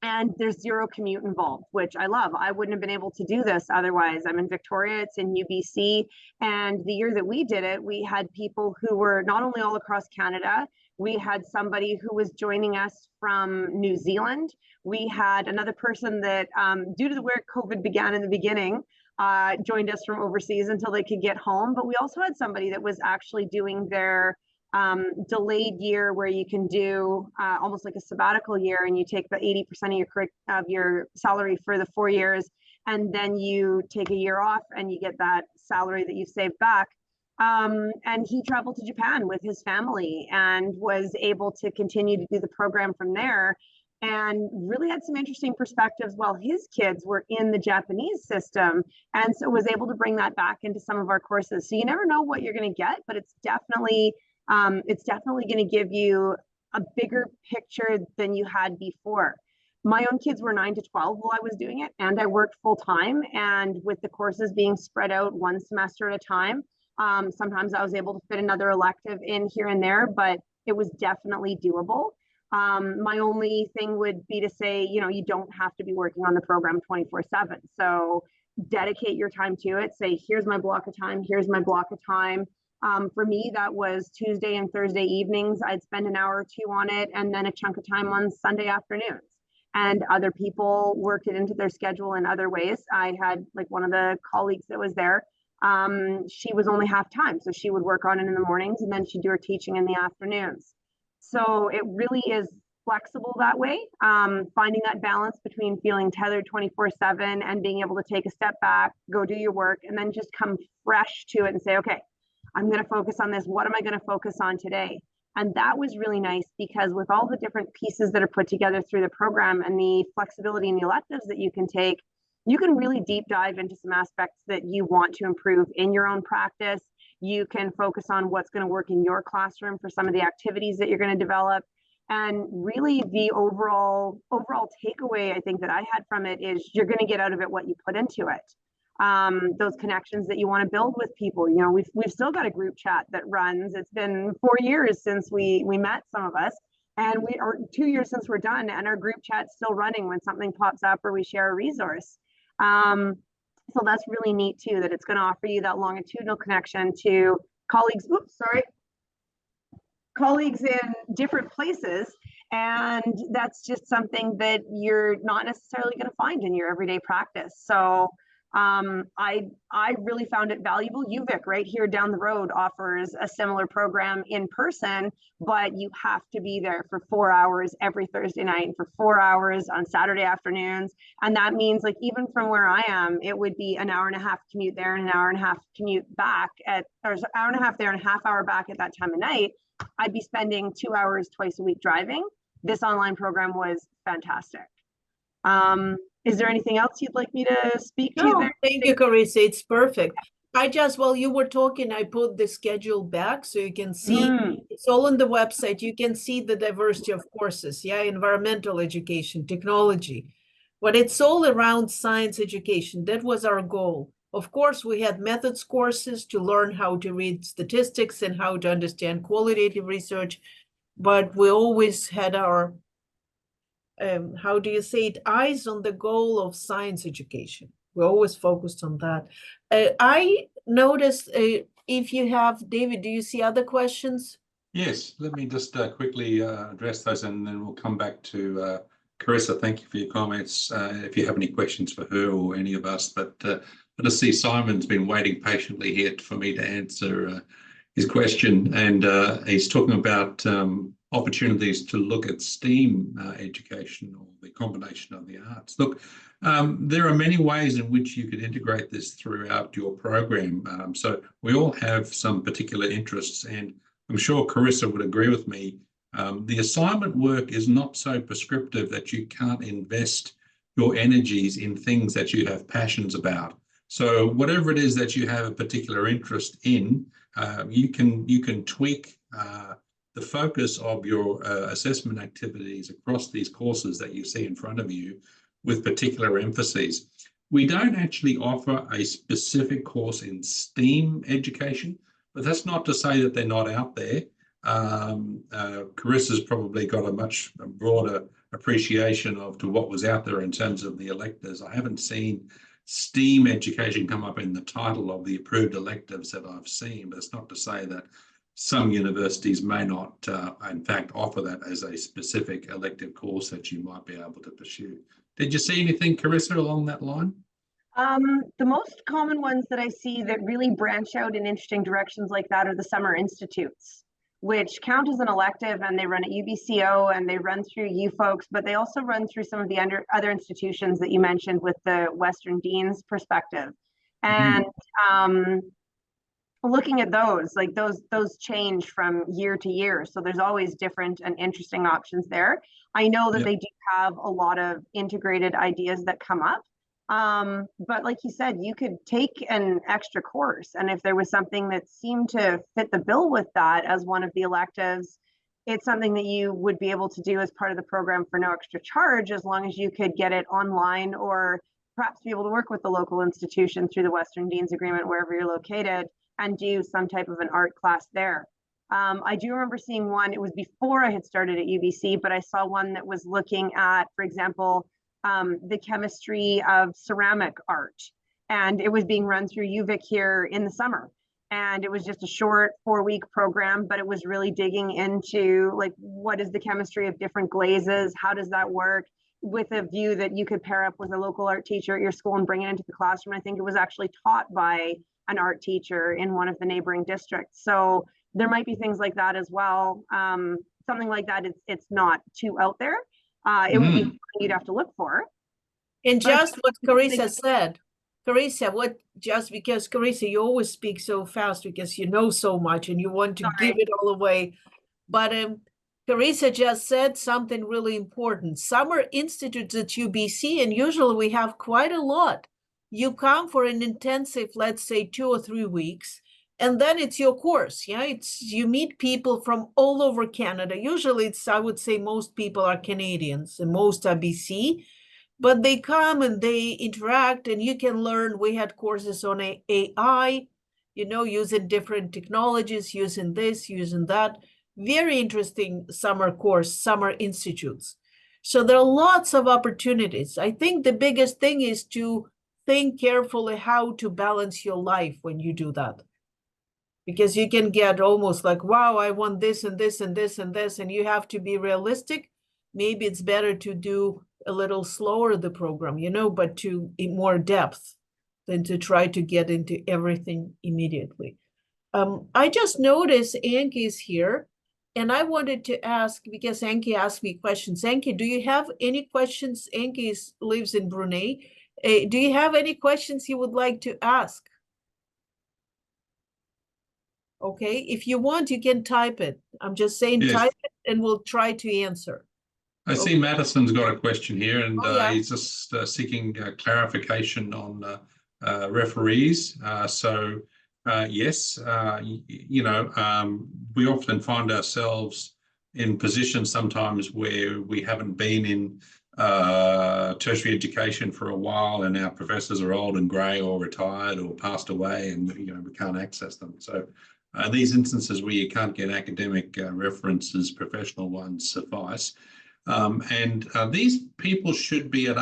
And there's 0 commute involved, which I love. I wouldn't have been able to do this otherwise. I'm in Victoria, it's in UBC. And the year that we did it, we had people who were not only all across Canada, we had somebody who was joining us from New Zealand. We had another person that, due to the way COVID began in the beginning, joined us from overseas until they could get home. But we also had somebody that was actually doing their delayed year where you can do almost like a sabbatical year, and you take the 80% of your salary for the 4 years, and then you take a year off and you get that salary that you've saved back. And he traveled to Japan with his family and was able to continue to do the program from there, and really had some interesting perspectives while his kids were in the Japanese system, and so was able to bring that back into some of our courses. So you never know what you're going to get, but it's definitely going to give you a bigger picture than you had before. My own kids were 9 to 12 while I was doing it, and I worked full time, and with the courses being spread out 1 semester at a time, sometimes I was able to fit another elective in here and there, but it was definitely doable. My only thing would be to say, you know, you don't have to be working on the program 24/7. So dedicate your time to it. Say, here's my block of time, here's my block of time. For me, that was Tuesday and Thursday evenings. I'd spend an hour or 2 on it, and then a chunk of time on Sunday afternoons. And other people worked it into their schedule in other ways. I had, like, one of the colleagues that was there, she was only half time, so she would work on it in the mornings and then she'd do her teaching in the afternoons. So it really is flexible that way, finding that balance between feeling tethered 24/7 and being able to take a step back, go do your work, and then just come fresh to it and say, okay, I'm going to focus on this. What am I going to focus on today? And that was really nice, because with all the different pieces that are put together through the program and the flexibility in the electives that you can take, you can really deep dive into some aspects that you want to improve in your own practice. You can focus on what's going to work in your classroom for some of the activities that you're going to develop. And really the overall takeaway, I think, that I had from it is you're going to get out of it what you put into it. those connections that you want to build with people. You know, we've still got a group chat that runs. It's been 4 years since we met, some of us, and we are 2 years since we're done, and our group chat's still running when something pops up or we share a resource. So that's really neat too, that it's going to offer you that longitudinal connection to colleagues. Colleagues in different places, and that's just something that you're not necessarily going to find in your everyday practice. So I really found it valuable. UVic right here down the road offers a similar program in person, but you have to be there for 4 hours every Thursday night and for 4 hours on Saturday afternoons. And that means, like, even from where I am, it would be an hour and a half commute there and an hour and a half commute back or an hour and a half there and a half hour back at that time of night. I'd be spending 2 hours twice a week driving. This online program was fantastic. Is there anything else you'd like me to speak to there? Thank you, Carissa. It's perfect. While you were talking, I put the schedule back so you can see. It's all on the website. You can see the diversity of courses. Yeah, environmental education, technology. But it's all around science education. That was our goal. Of course, we had methods courses to learn how to read statistics and how to understand qualitative research. But we always had our how do you say it, eyes on the goal of science education. We always focused on that. I noticed if you have, David, do you see other questions? Yes, let me just quickly address those, and then we'll come back to Carissa. Thank you for your comments. If you have any questions for her or any of us, but I just see Simon's been waiting patiently here for me to answer his question, and he's talking about opportunities to look at STEAM education, or the combination of the arts. Look, there are many ways in which you could integrate this throughout your program. So we all have some particular interests, and I'm sure Carissa would agree with me. The assignment work is not so prescriptive that you can't invest your energies in things that you have passions about. So whatever it is that you have a particular interest in, you can tweak the focus of your assessment activities across these courses that you see in front of you with particular emphases. We don't actually offer a specific course in STEAM education, but that's not to say that they're not out there. Carissa's probably got a much broader appreciation of to what was out there in terms of the electives. I haven't seen STEAM education come up in the title of the approved electives that I've seen, but it's not to say that some universities may not, in fact, offer that as a specific elective course that you might be able to pursue. Did you see anything, Carissa, along that line? The most common ones that I see that really branch out in interesting directions like that are the summer institutes, which count as an elective, and they run at UBCO and they run through you folks, but they also run through some of the other institutions that you mentioned with the Western Dean's perspective. And looking at those, like those change from year to year. So there's always different and interesting options there. I know that they do have a lot of integrated ideas that come up. But like you said, you could take an extra course, and if there was something that seemed to fit the bill with that as one of the electives, it's something that you would be able to do as part of the program for no extra charge, as long as you could get it online, or perhaps be able to work with the local institution through the Western Dean's Agreement wherever you're located and do some type of an art class there. I do remember seeing one, it was before I had started at UBC, but I saw one that was looking at, for example, the chemistry of ceramic art, and it was being run through UVic here in the summer. And it was just a short 4-week program, but it was really digging into, like, what is the chemistry of different glazes? How does that work? With a view that you could pair up with a local art teacher at your school and bring it into the classroom. I think it was actually taught by an art teacher in one of the neighboring districts. So there might be things like that as well. Something like that, it's not too out there. It would be something you'd have to look for. And just what Carissa said, just because Carissa, you always speak so fast because you know so much and you want to give it all away. But Carissa just said something really important. Summer institutes at UBC, and usually we have quite a lot. You come for an intensive, let's say 2 or 3 weeks, and then it's your course. Yeah, you meet people from all over Canada. Usually I would say most people are Canadians and most are BC, but they come and they interact, and you can learn. We had courses on AI, using different technologies, using this, using that. Very interesting summer institutes. So there are lots of opportunities. I think the biggest thing is to think carefully how to balance your life when you do that. Because you can get almost like, wow, I want this and this and this and this, and you have to be realistic. Maybe it's better to do a little slower the program, but in more depth than to try to get into everything immediately. I just noticed Anki is here, and I wanted to ask, because Anki asked me questions. Anki, do you have any questions? Anki lives in Brunei. Do you have any questions you would like to ask? Okay, if you want, you can type it. I'm just saying, Yes. type it and we'll try to answer. I see Madison's got a question here, and Oh, yeah. he's just seeking clarification on referees. Yes, we often find ourselves in positions sometimes where we haven't been in tertiary education for a while, and our professors are old and grey or retired or passed away, and we can't access them. So these instances where you can't get academic references, professional ones suffice. These people should be at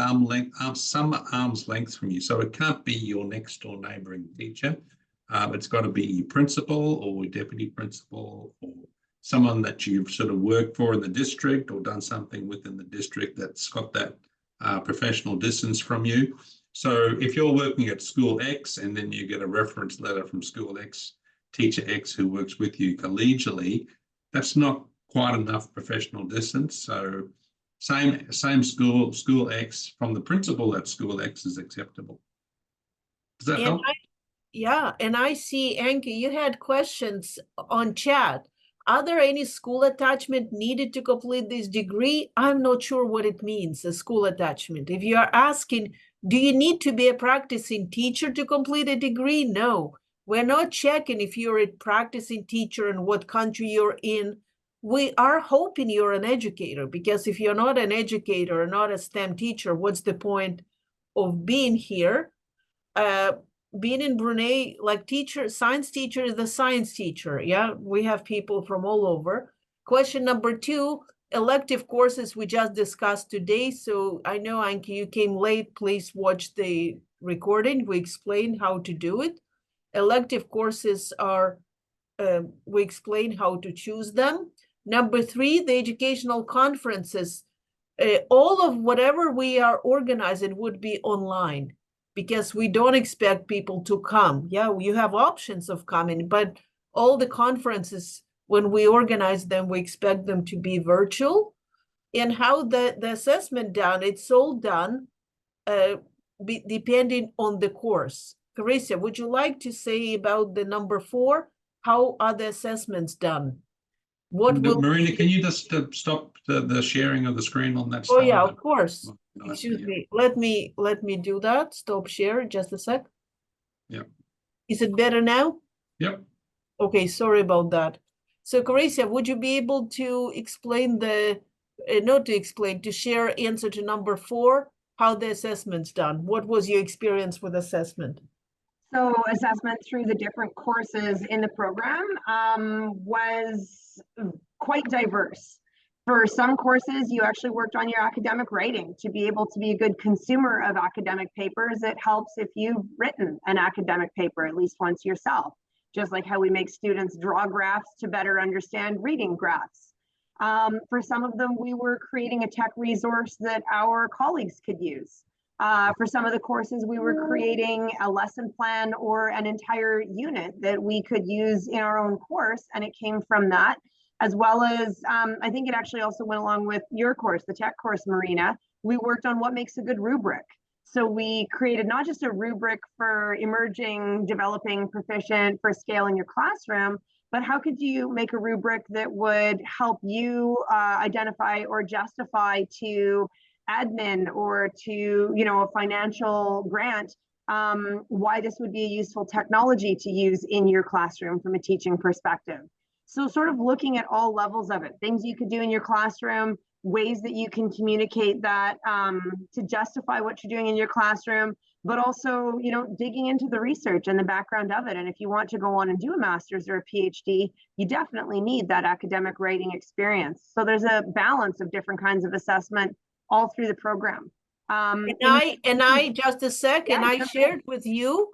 some arm's length from you. So it can't be your next door neighbouring teacher. It's got to be your principal or deputy principal, or someone that you've sort of worked for in the district or done something within the district that's got that professional distance from you. So if you're working at school X and then you get a reference letter from school X, teacher X who works with you collegially, that's not quite enough professional distance. So same school X from the principal at school X is acceptable. Does that help? Yeah, and I see, Anki, you had questions on chat. Are there any school attachment needed to complete this degree? I'm not sure what it means, a school attachment. If you are asking, do you need to be a practicing teacher to complete a degree? No, we're not checking if you're a practicing teacher and what country you're in. We are hoping you're an educator, because if you're not an educator or not a STEM teacher, what's the point of being here? Being in Brunei, like science teacher is the science teacher. Yeah, we have people from all over. Question number 2, elective courses we just discussed today. So I know, Anki, you came late. Please watch the recording. We explain how to do it. Elective courses are, we explain how to choose them. Number 3, the educational conferences. All of whatever we are organizing would be online, because we don't expect people to come. Yeah, you have options of coming, but all the conferences, when we organize them, we expect them to be virtual. And how the assessment done, it's all done depending on the course. Carissa, would you like to say about the number 4? How are the assessments done? Marina, can you just stop the sharing of the screen on that slide? Oh yeah, of course. Excuse me. Let me do that. Stop share. Just a sec. Yep. Is it better now? Yep. Okay, sorry about that. So Carissa, would you be able to explain to share answer to number 4, how the assessment's done? What was your experience with assessment? So assessment through the different courses in the program was quite diverse. For some courses, you actually worked on your academic writing to be able to be a good consumer of academic papers. It helps if you've written an academic paper at least once yourself, just like how we make students draw graphs to better understand reading graphs. For some of them, we were creating a tech resource that our colleagues could use. For some of the courses, we were creating a lesson plan or an entire unit that we could use in our own course, and it came from that, as well as I think it actually also went along with your course, the tech course, Marina. We worked on what makes a good rubric. So we created not just a rubric for emerging, developing, proficient, for scaling your classroom, but how could you make a rubric that would help you identify or justify to admin or to a financial grant why this would be a useful technology to use in your classroom from a teaching perspective. So sort of looking at all levels of it, things you could do in your classroom, ways that you can communicate that to justify what you're doing in your classroom, but also, you know, digging into the research and the background of it. And if you want to go on and do a master's or a PhD, you definitely need that academic writing experience. So there's a balance of different kinds of assessment all through the program. Just a second, Yeah, I shared with you,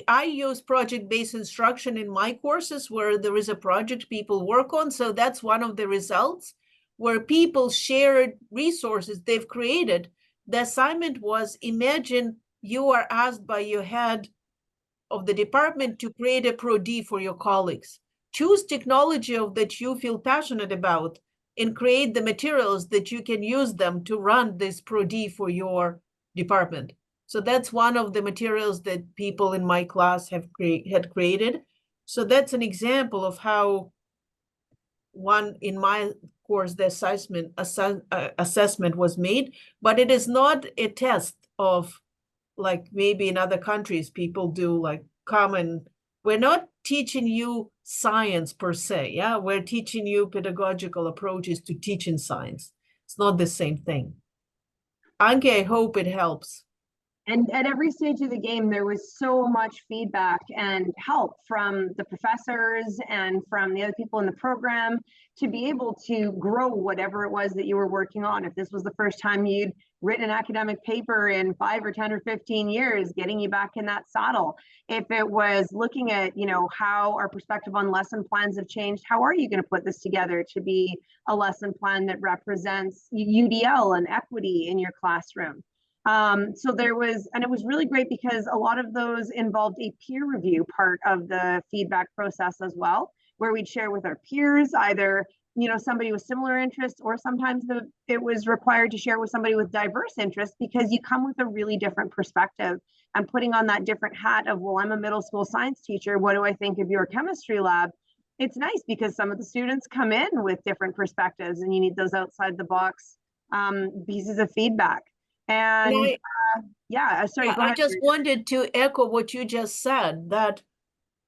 I use project-based instruction in my courses where there is a project people work on. So that's one of the results where people shared resources they've created. The assignment was, imagine you are asked by your head of the department to create a Pro-D for your colleagues. Choose technology that you feel passionate about and create the materials that you can use them to run this Pro-D for your department. So that's one of the materials that people in my class had created. So that's an example of how one in my course, the assessment was made, but it is not a test of, like maybe in other countries people do, like common. We're not teaching you science per se. Yeah, we're teaching you pedagogical approaches to teaching science. It's not the same thing. Anke, I hope it helps. And at every stage of the game, there was so much feedback and help from the professors and from the other people in the program to be able to grow whatever it was that you were working on. If this was the first time you'd written an academic paper in 5 or 10 or 15 years, getting you back in that saddle. If it was looking at, you know, how our perspective on lesson plans have changed, how are you going to put this together to be a lesson plan that represents UDL and equity in your classroom? So there was, and it was really great because a lot of those involved a peer review part of the feedback process as well, where we'd share with our peers, either, you know, somebody with similar interests, or sometimes it was required to share with somebody with diverse interests, because you come with a really different perspective. And putting on that different hat of, well, I'm a middle school science teacher, what do I think of your chemistry lab? It's nice because some of the students come in with different perspectives, and you need those outside the box pieces of feedback. And sorry, go ahead. I just wanted to echo what you just said, that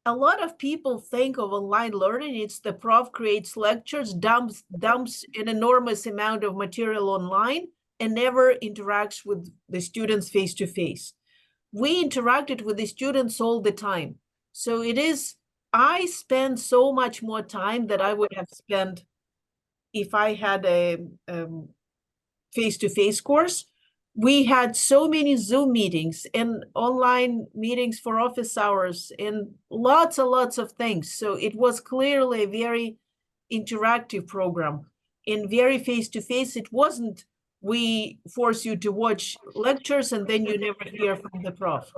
a lot of people think of online learning, it's the prof creates lectures, dumps an enormous amount of material online, and never interacts with the students face to face. We interacted with the students all the time. So I spend so much more time that I would have spent if I had a face-to-face course. We had so many Zoom meetings and online meetings for office hours and lots and lots of things. So it was clearly a very interactive program. And very face-to-face, it wasn't, we force you to watch lectures and then you never hear from the prof.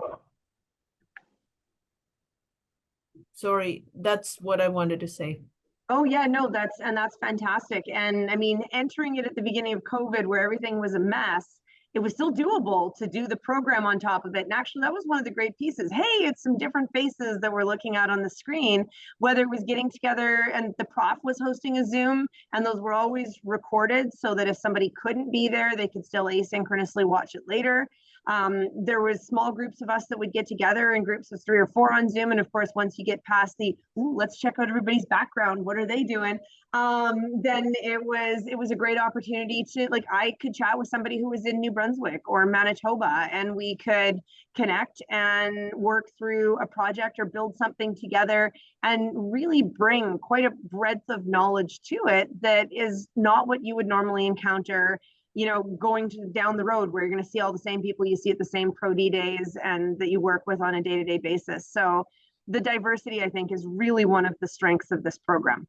Sorry, that's what I wanted to say. Oh yeah, no, that's fantastic. And I mean, entering it at the beginning of COVID where everything was a mess, it was still doable to do the program on top of it. And actually, that was one of the great pieces. Hey, it's some different faces that we're looking at on the screen, whether it was getting together and the prof was hosting a Zoom, and those were always recorded so that if somebody couldn't be there, they could still asynchronously watch it later. There was small groups of us that would get together in groups of 3 or 4 on Zoom. And of course, once you get past the, let's check out everybody's background, what are they doing? Then it was a great opportunity to, like, I could chat with somebody who was in New Brunswick or Manitoba, and we could connect and work through a project or build something together and really bring quite a breadth of knowledge to it that is not what you would normally encounter, you know, going down the road where you're going to see all the same people you see at the same Pro-D days and that you work with on a day-to-day basis. So the diversity, I think, is really one of the strengths of this program.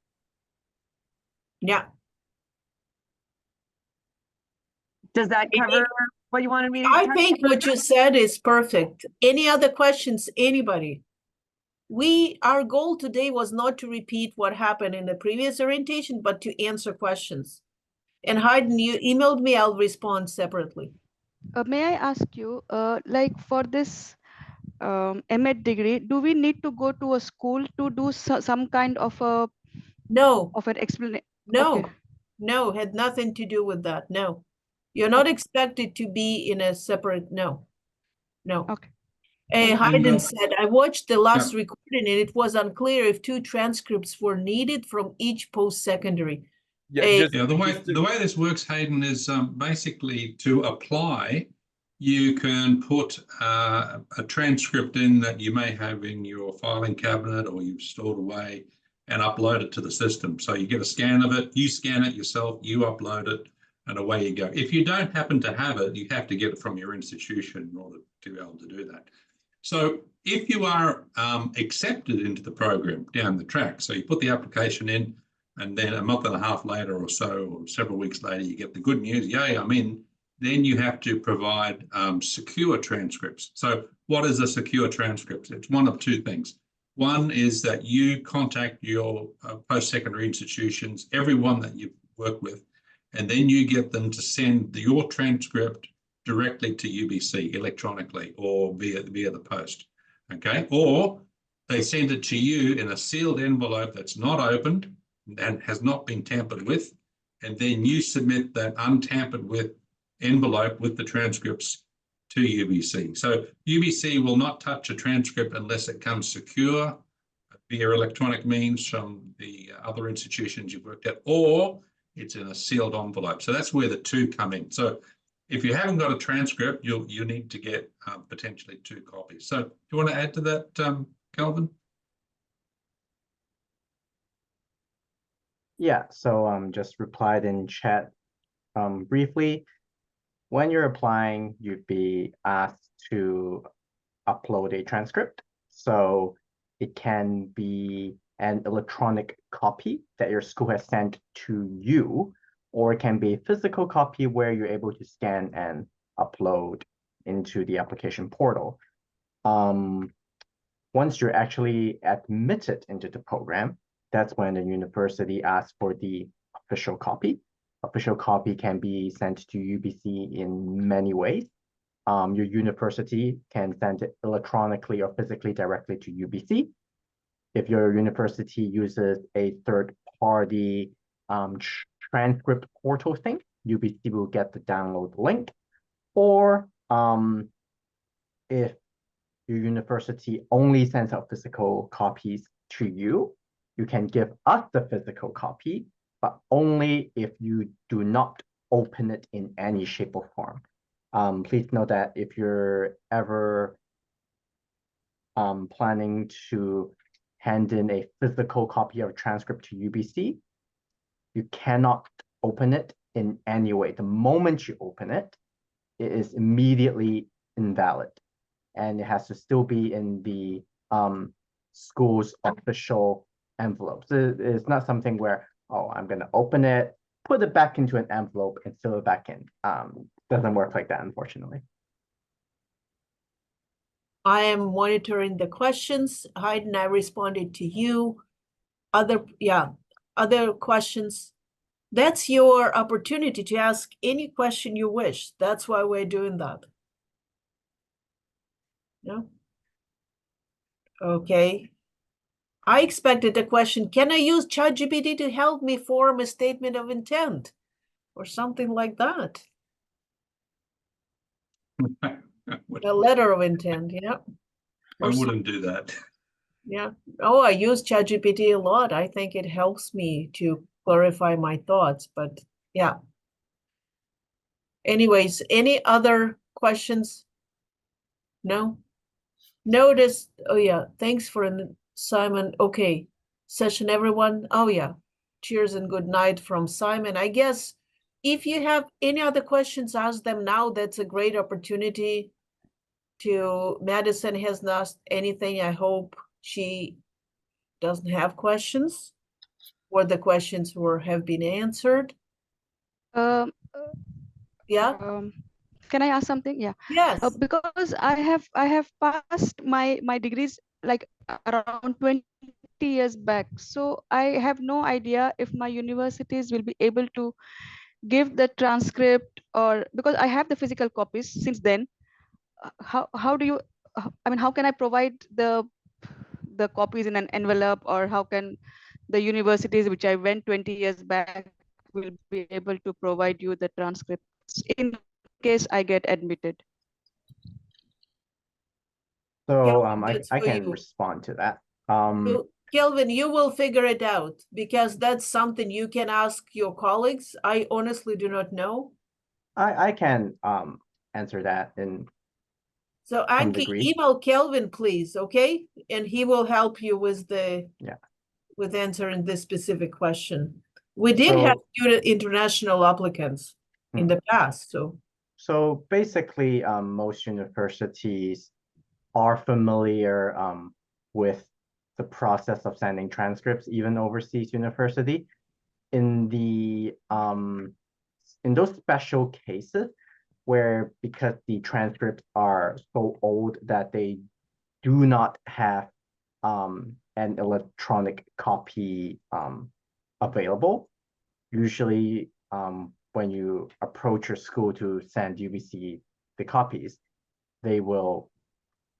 Yeah. Does that cover what you wanted me to? I think what you said is perfect. Any other questions, anybody? Our goal today was not to repeat what happened in the previous orientation, but to answer questions. And Hayden, you emailed me, I'll respond separately. May I ask you, like for this MEd degree, do we need to go to a school to do some kind of a an explanation? No, okay. No, had nothing to do with that. No, you're not expected to be in a separate. No. Okay. Hayden said, I watched the last recording and it was unclear if 2 transcripts were needed from each post-secondary. Yeah, the way this works, Hayden, is basically to apply, you can put a transcript in that you may have in your filing cabinet or you've stored away and upload it to the system. So you get a scan of it, you scan it yourself, you upload it, and away you go. If you don't happen to have it, you have to get it from your institution in order to be able to do that. So if you are accepted into the program down the track, so you put the application in, and then a month and a half later or so, or several weeks later, you get the good news, yay, I'm in, then you have to provide secure transcripts. So what is a secure transcript? It's one of two things. One is that you contact your post-secondary institutions, everyone that you've worked with, and then you get them to send your transcript directly to UBC electronically or via the post, okay? Or they send it to you in a sealed envelope that's not opened and has not been tampered with, and then you submit that untampered with envelope with the transcripts to UBC. So UBC will not touch a transcript unless it comes secure via electronic means from the other institutions you've worked at, or it's in a sealed envelope. So that's where the two come in. So if you haven't got a transcript, you need to get potentially 2 copies. So do you want to add to that, Calvin? Yeah, so just replied in chat briefly. When you're applying, you'd be asked to upload a transcript. So it can be an electronic copy that your school has sent to you, or it can be a physical copy where you're able to scan and upload into the application portal. Once you're actually admitted into the program, that's when the university asks for the official copy. Official copy can be sent to UBC in many ways. Your university can send it electronically or physically directly to UBC. If your university uses a third-party transcript portal thing, UBC will get the download link. Or if your university only sends out physical copies to you, you can give us the physical copy, but only if you do not open it in any shape or form. Please note that if you're ever planning to hand in a physical copy of a transcript to UBC, you cannot open it in any way. The moment you open it, it is immediately invalid, and it has to still be in the school's official envelope. So it's not something where, oh, I'm going to open it, put it back into an envelope and fill it back in. Doesn't work like that, unfortunately. I am monitoring the questions. Hayden, I responded to you. Other questions. That's your opportunity to ask any question you wish. That's why we're doing that. Yeah. Okay. I expected a question, can I use ChatGPT to help me form a statement of intent? Or something like that. A letter of intent, yeah. I wouldn't do that. Yeah. Oh, I use ChatGPT a lot. I think it helps me to clarify my thoughts, but yeah. Anyways, any other questions? No? Notice, oh yeah, thanks for Simon. Okay, session everyone. Oh yeah, cheers and good night from Simon. I guess if you have any other questions, ask them now. That's a great opportunity to, Madison has not asked anything. I hope she doesn't have questions, or the questions have been answered. Yeah. Can I ask something? Yeah. Yes. Because I have passed my degrees like around 20 years back. So I have no idea if my universities will be able to give the transcript, or because I have the physical copies since then. How do you, I mean, how can I provide the copies in an envelope, or how can the universities which I went 20 years back will be able to provide you the transcripts in case I get admitted? So Yeah, I can respond to that. Kelvin, you will figure it out because that's something you can ask your colleagues. I honestly do not know. I can answer that in So some Anki, degree. email Kelvin, please, okay? And he will help you with Yeah. with answering this specific question. We did have international applicants in the past, so. So basically, most universities are familiar with the process of sending transcripts, even overseas university. In those special cases where, because the transcripts are so old that they do not have an electronic copy available, usually when you approach your school to send UBC the copies, they will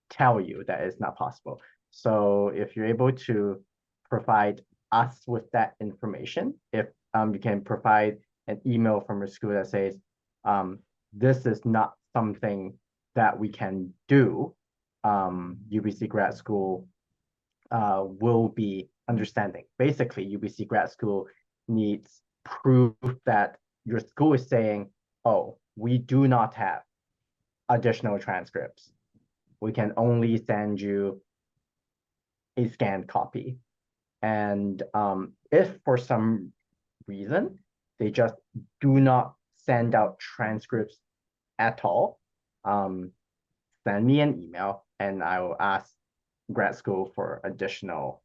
tell you that it's not possible. So if you're able to provide us with that information, if you can provide an email from your school that says, this is not something that we can do, UBC grad school will be understanding. Basically, UBC grad school needs proof that your school is saying, oh, we do not have additional transcripts. We can only send you a scanned copy. And if for some reason they just do not send out transcripts at all, send me an email and I will ask grad school for additional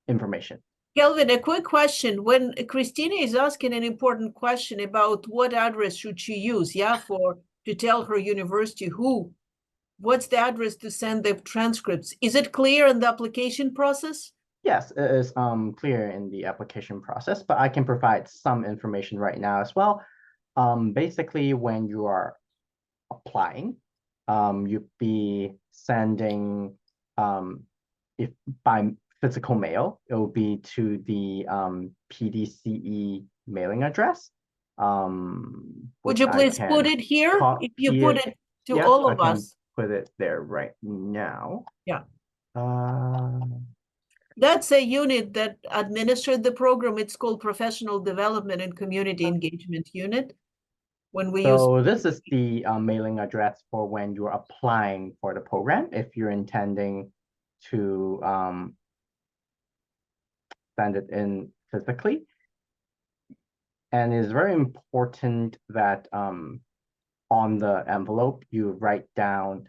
information. Kelvin, a quick question. When Christina is asking an important question about what address should she use, to tell her university what's the address to send the transcripts? Is it clear in the application process? Yes, it is clear in the application process, but I can provide some information right now as well. Basically, when you are applying, you'd be sending, if by physical mail, it will be to the PDCE mailing address. Would you please put it here? If you put it to yes, all I of can us. put it there right now. Yeah. That's a unit that administered the program. It's called Professional Development and Community Engagement Unit. When we use this is the mailing address for when you're applying for the program, if you're intending to send it in physically. And it's very important that on the envelope, you write down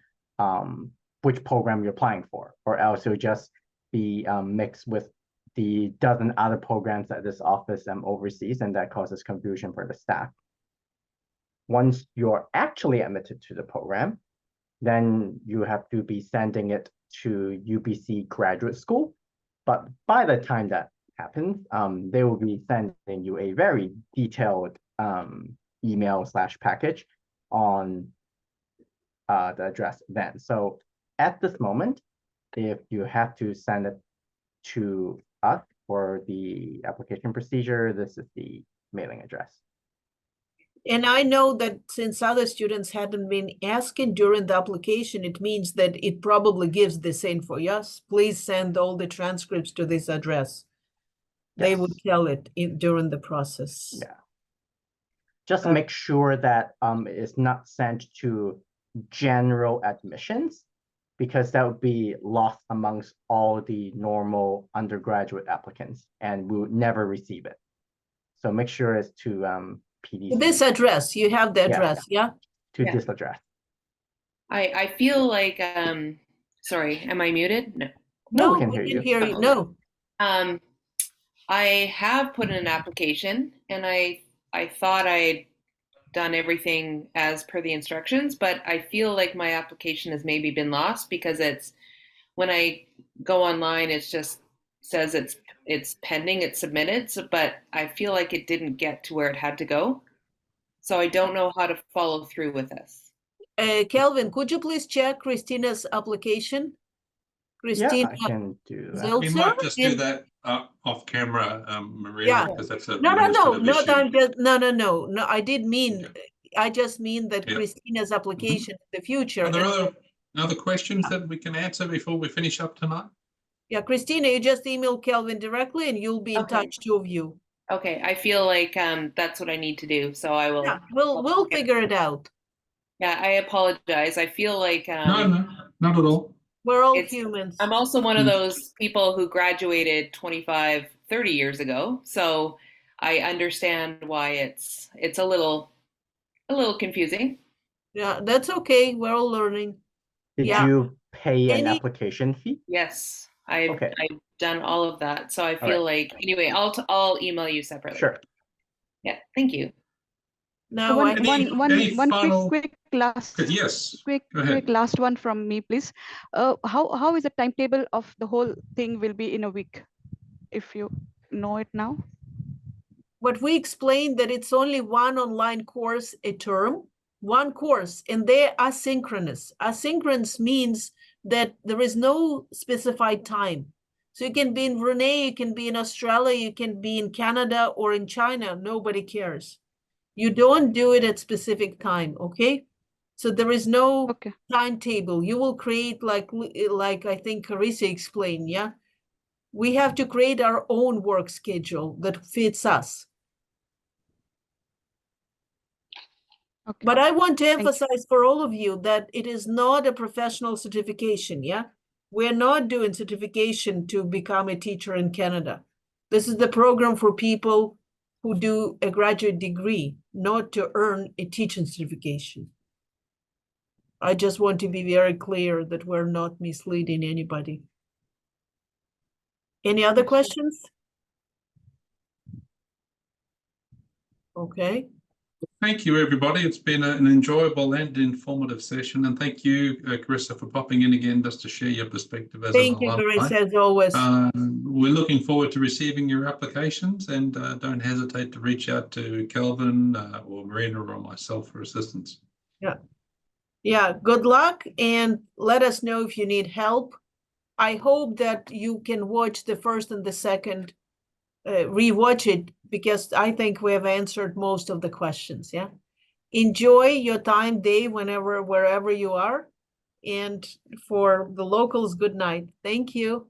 which program you're applying for, or else it'll just be mixed with the dozen other programs that this office oversees, and that causes confusion for the staff. Once you're actually admitted to the program, then you have to be sending it to UBC graduate school. But by the time that happens, they will be sending you a very detailed email/package on the address then. So at this moment, if you have to send it to us for the application procedure, this is the mailing address. And I know that since other students hadn't been asking during the application, it means that it probably gives the same for us. Please send all the transcripts to this address. Yes. They would tell it during the process. Yeah. Just make sure that it's not sent to general admissions, because that would be lost amongst all the normal undergraduate applicants and we would never receive it. So make sure it's to PDC. This address, you have the address, yeah? To this address. I feel like, sorry, am I muted? No. No, we can hear you. No. I have put in an application and I thought I'd done everything as per the instructions, but I feel like my application has maybe been lost because when I go online, it just says it's pending, it's submitted, but I feel like it didn't get to where it had to go. So I don't know how to follow through with this. Kelvin, could you please check Christina's application? Christina, yeah, I can do that. Zeltzer? We might just do that off camera, Marina, Yeah. because that's a No, I just mean that Christina's application in the future. Are there other questions that we can answer before we finish up tonight? Yeah, Christina, you just email Kelvin directly and you'll be in Okay. touch, two of you. Okay, I feel like that's what I need to do, so I will. Yeah, we'll figure it out. Yeah, I apologize. I feel like No, not at all. We're all It's- humans. I'm also one of Mm. those people who graduated 25, 30 years ago, so I understand why it's a little confusing. Yeah, that's okay. We're all learning. Did Yeah. you pay an Any- application fee? Yes, Okay. I've done all of that, so I All feel like anyway, I'll email you separately. Sure. Yeah, thank you. Now One, I Any- one, any one final- quick last, Yes, quick go ahead. last one from me, please. How is the timetable of the whole thing will be in a week, if you know it now? what we explained that it's only one online course a term, one course, and they're asynchronous. Asynchronous means that there is no specified time. So you can be in Brunei, you can be in Australia, you can be in Canada or in China, nobody cares. You don't do it at specific time, okay? So there is no Okay. timetable. You will create like I think Carissa explained, yeah? We have to create our own work schedule that fits us. Okay. But I want to you. emphasize for all of you that it is not a professional certification, yeah? We're not doing certification to become a teacher in Canada. This is the program for people who do a graduate degree, not to earn a teaching certification. I just want to be very clear that we're not misleading anybody. Any other questions? Okay. Thank you, everybody. It's been an enjoyable and informative session. And thank you, Carissa, for popping in again just to share your perspective as Thank an you, alumni. Carissa, as always. We're looking forward to receiving your applications, and don't hesitate to reach out to Kelvin or Marina or myself for assistance. Yeah, good luck and let us know if you need help. I hope that you can watch the first and the second, rewatch it, because I think we have answered most of the questions, yeah? Enjoy your time, Dave, wherever you are. And for the locals, good night. Thank you.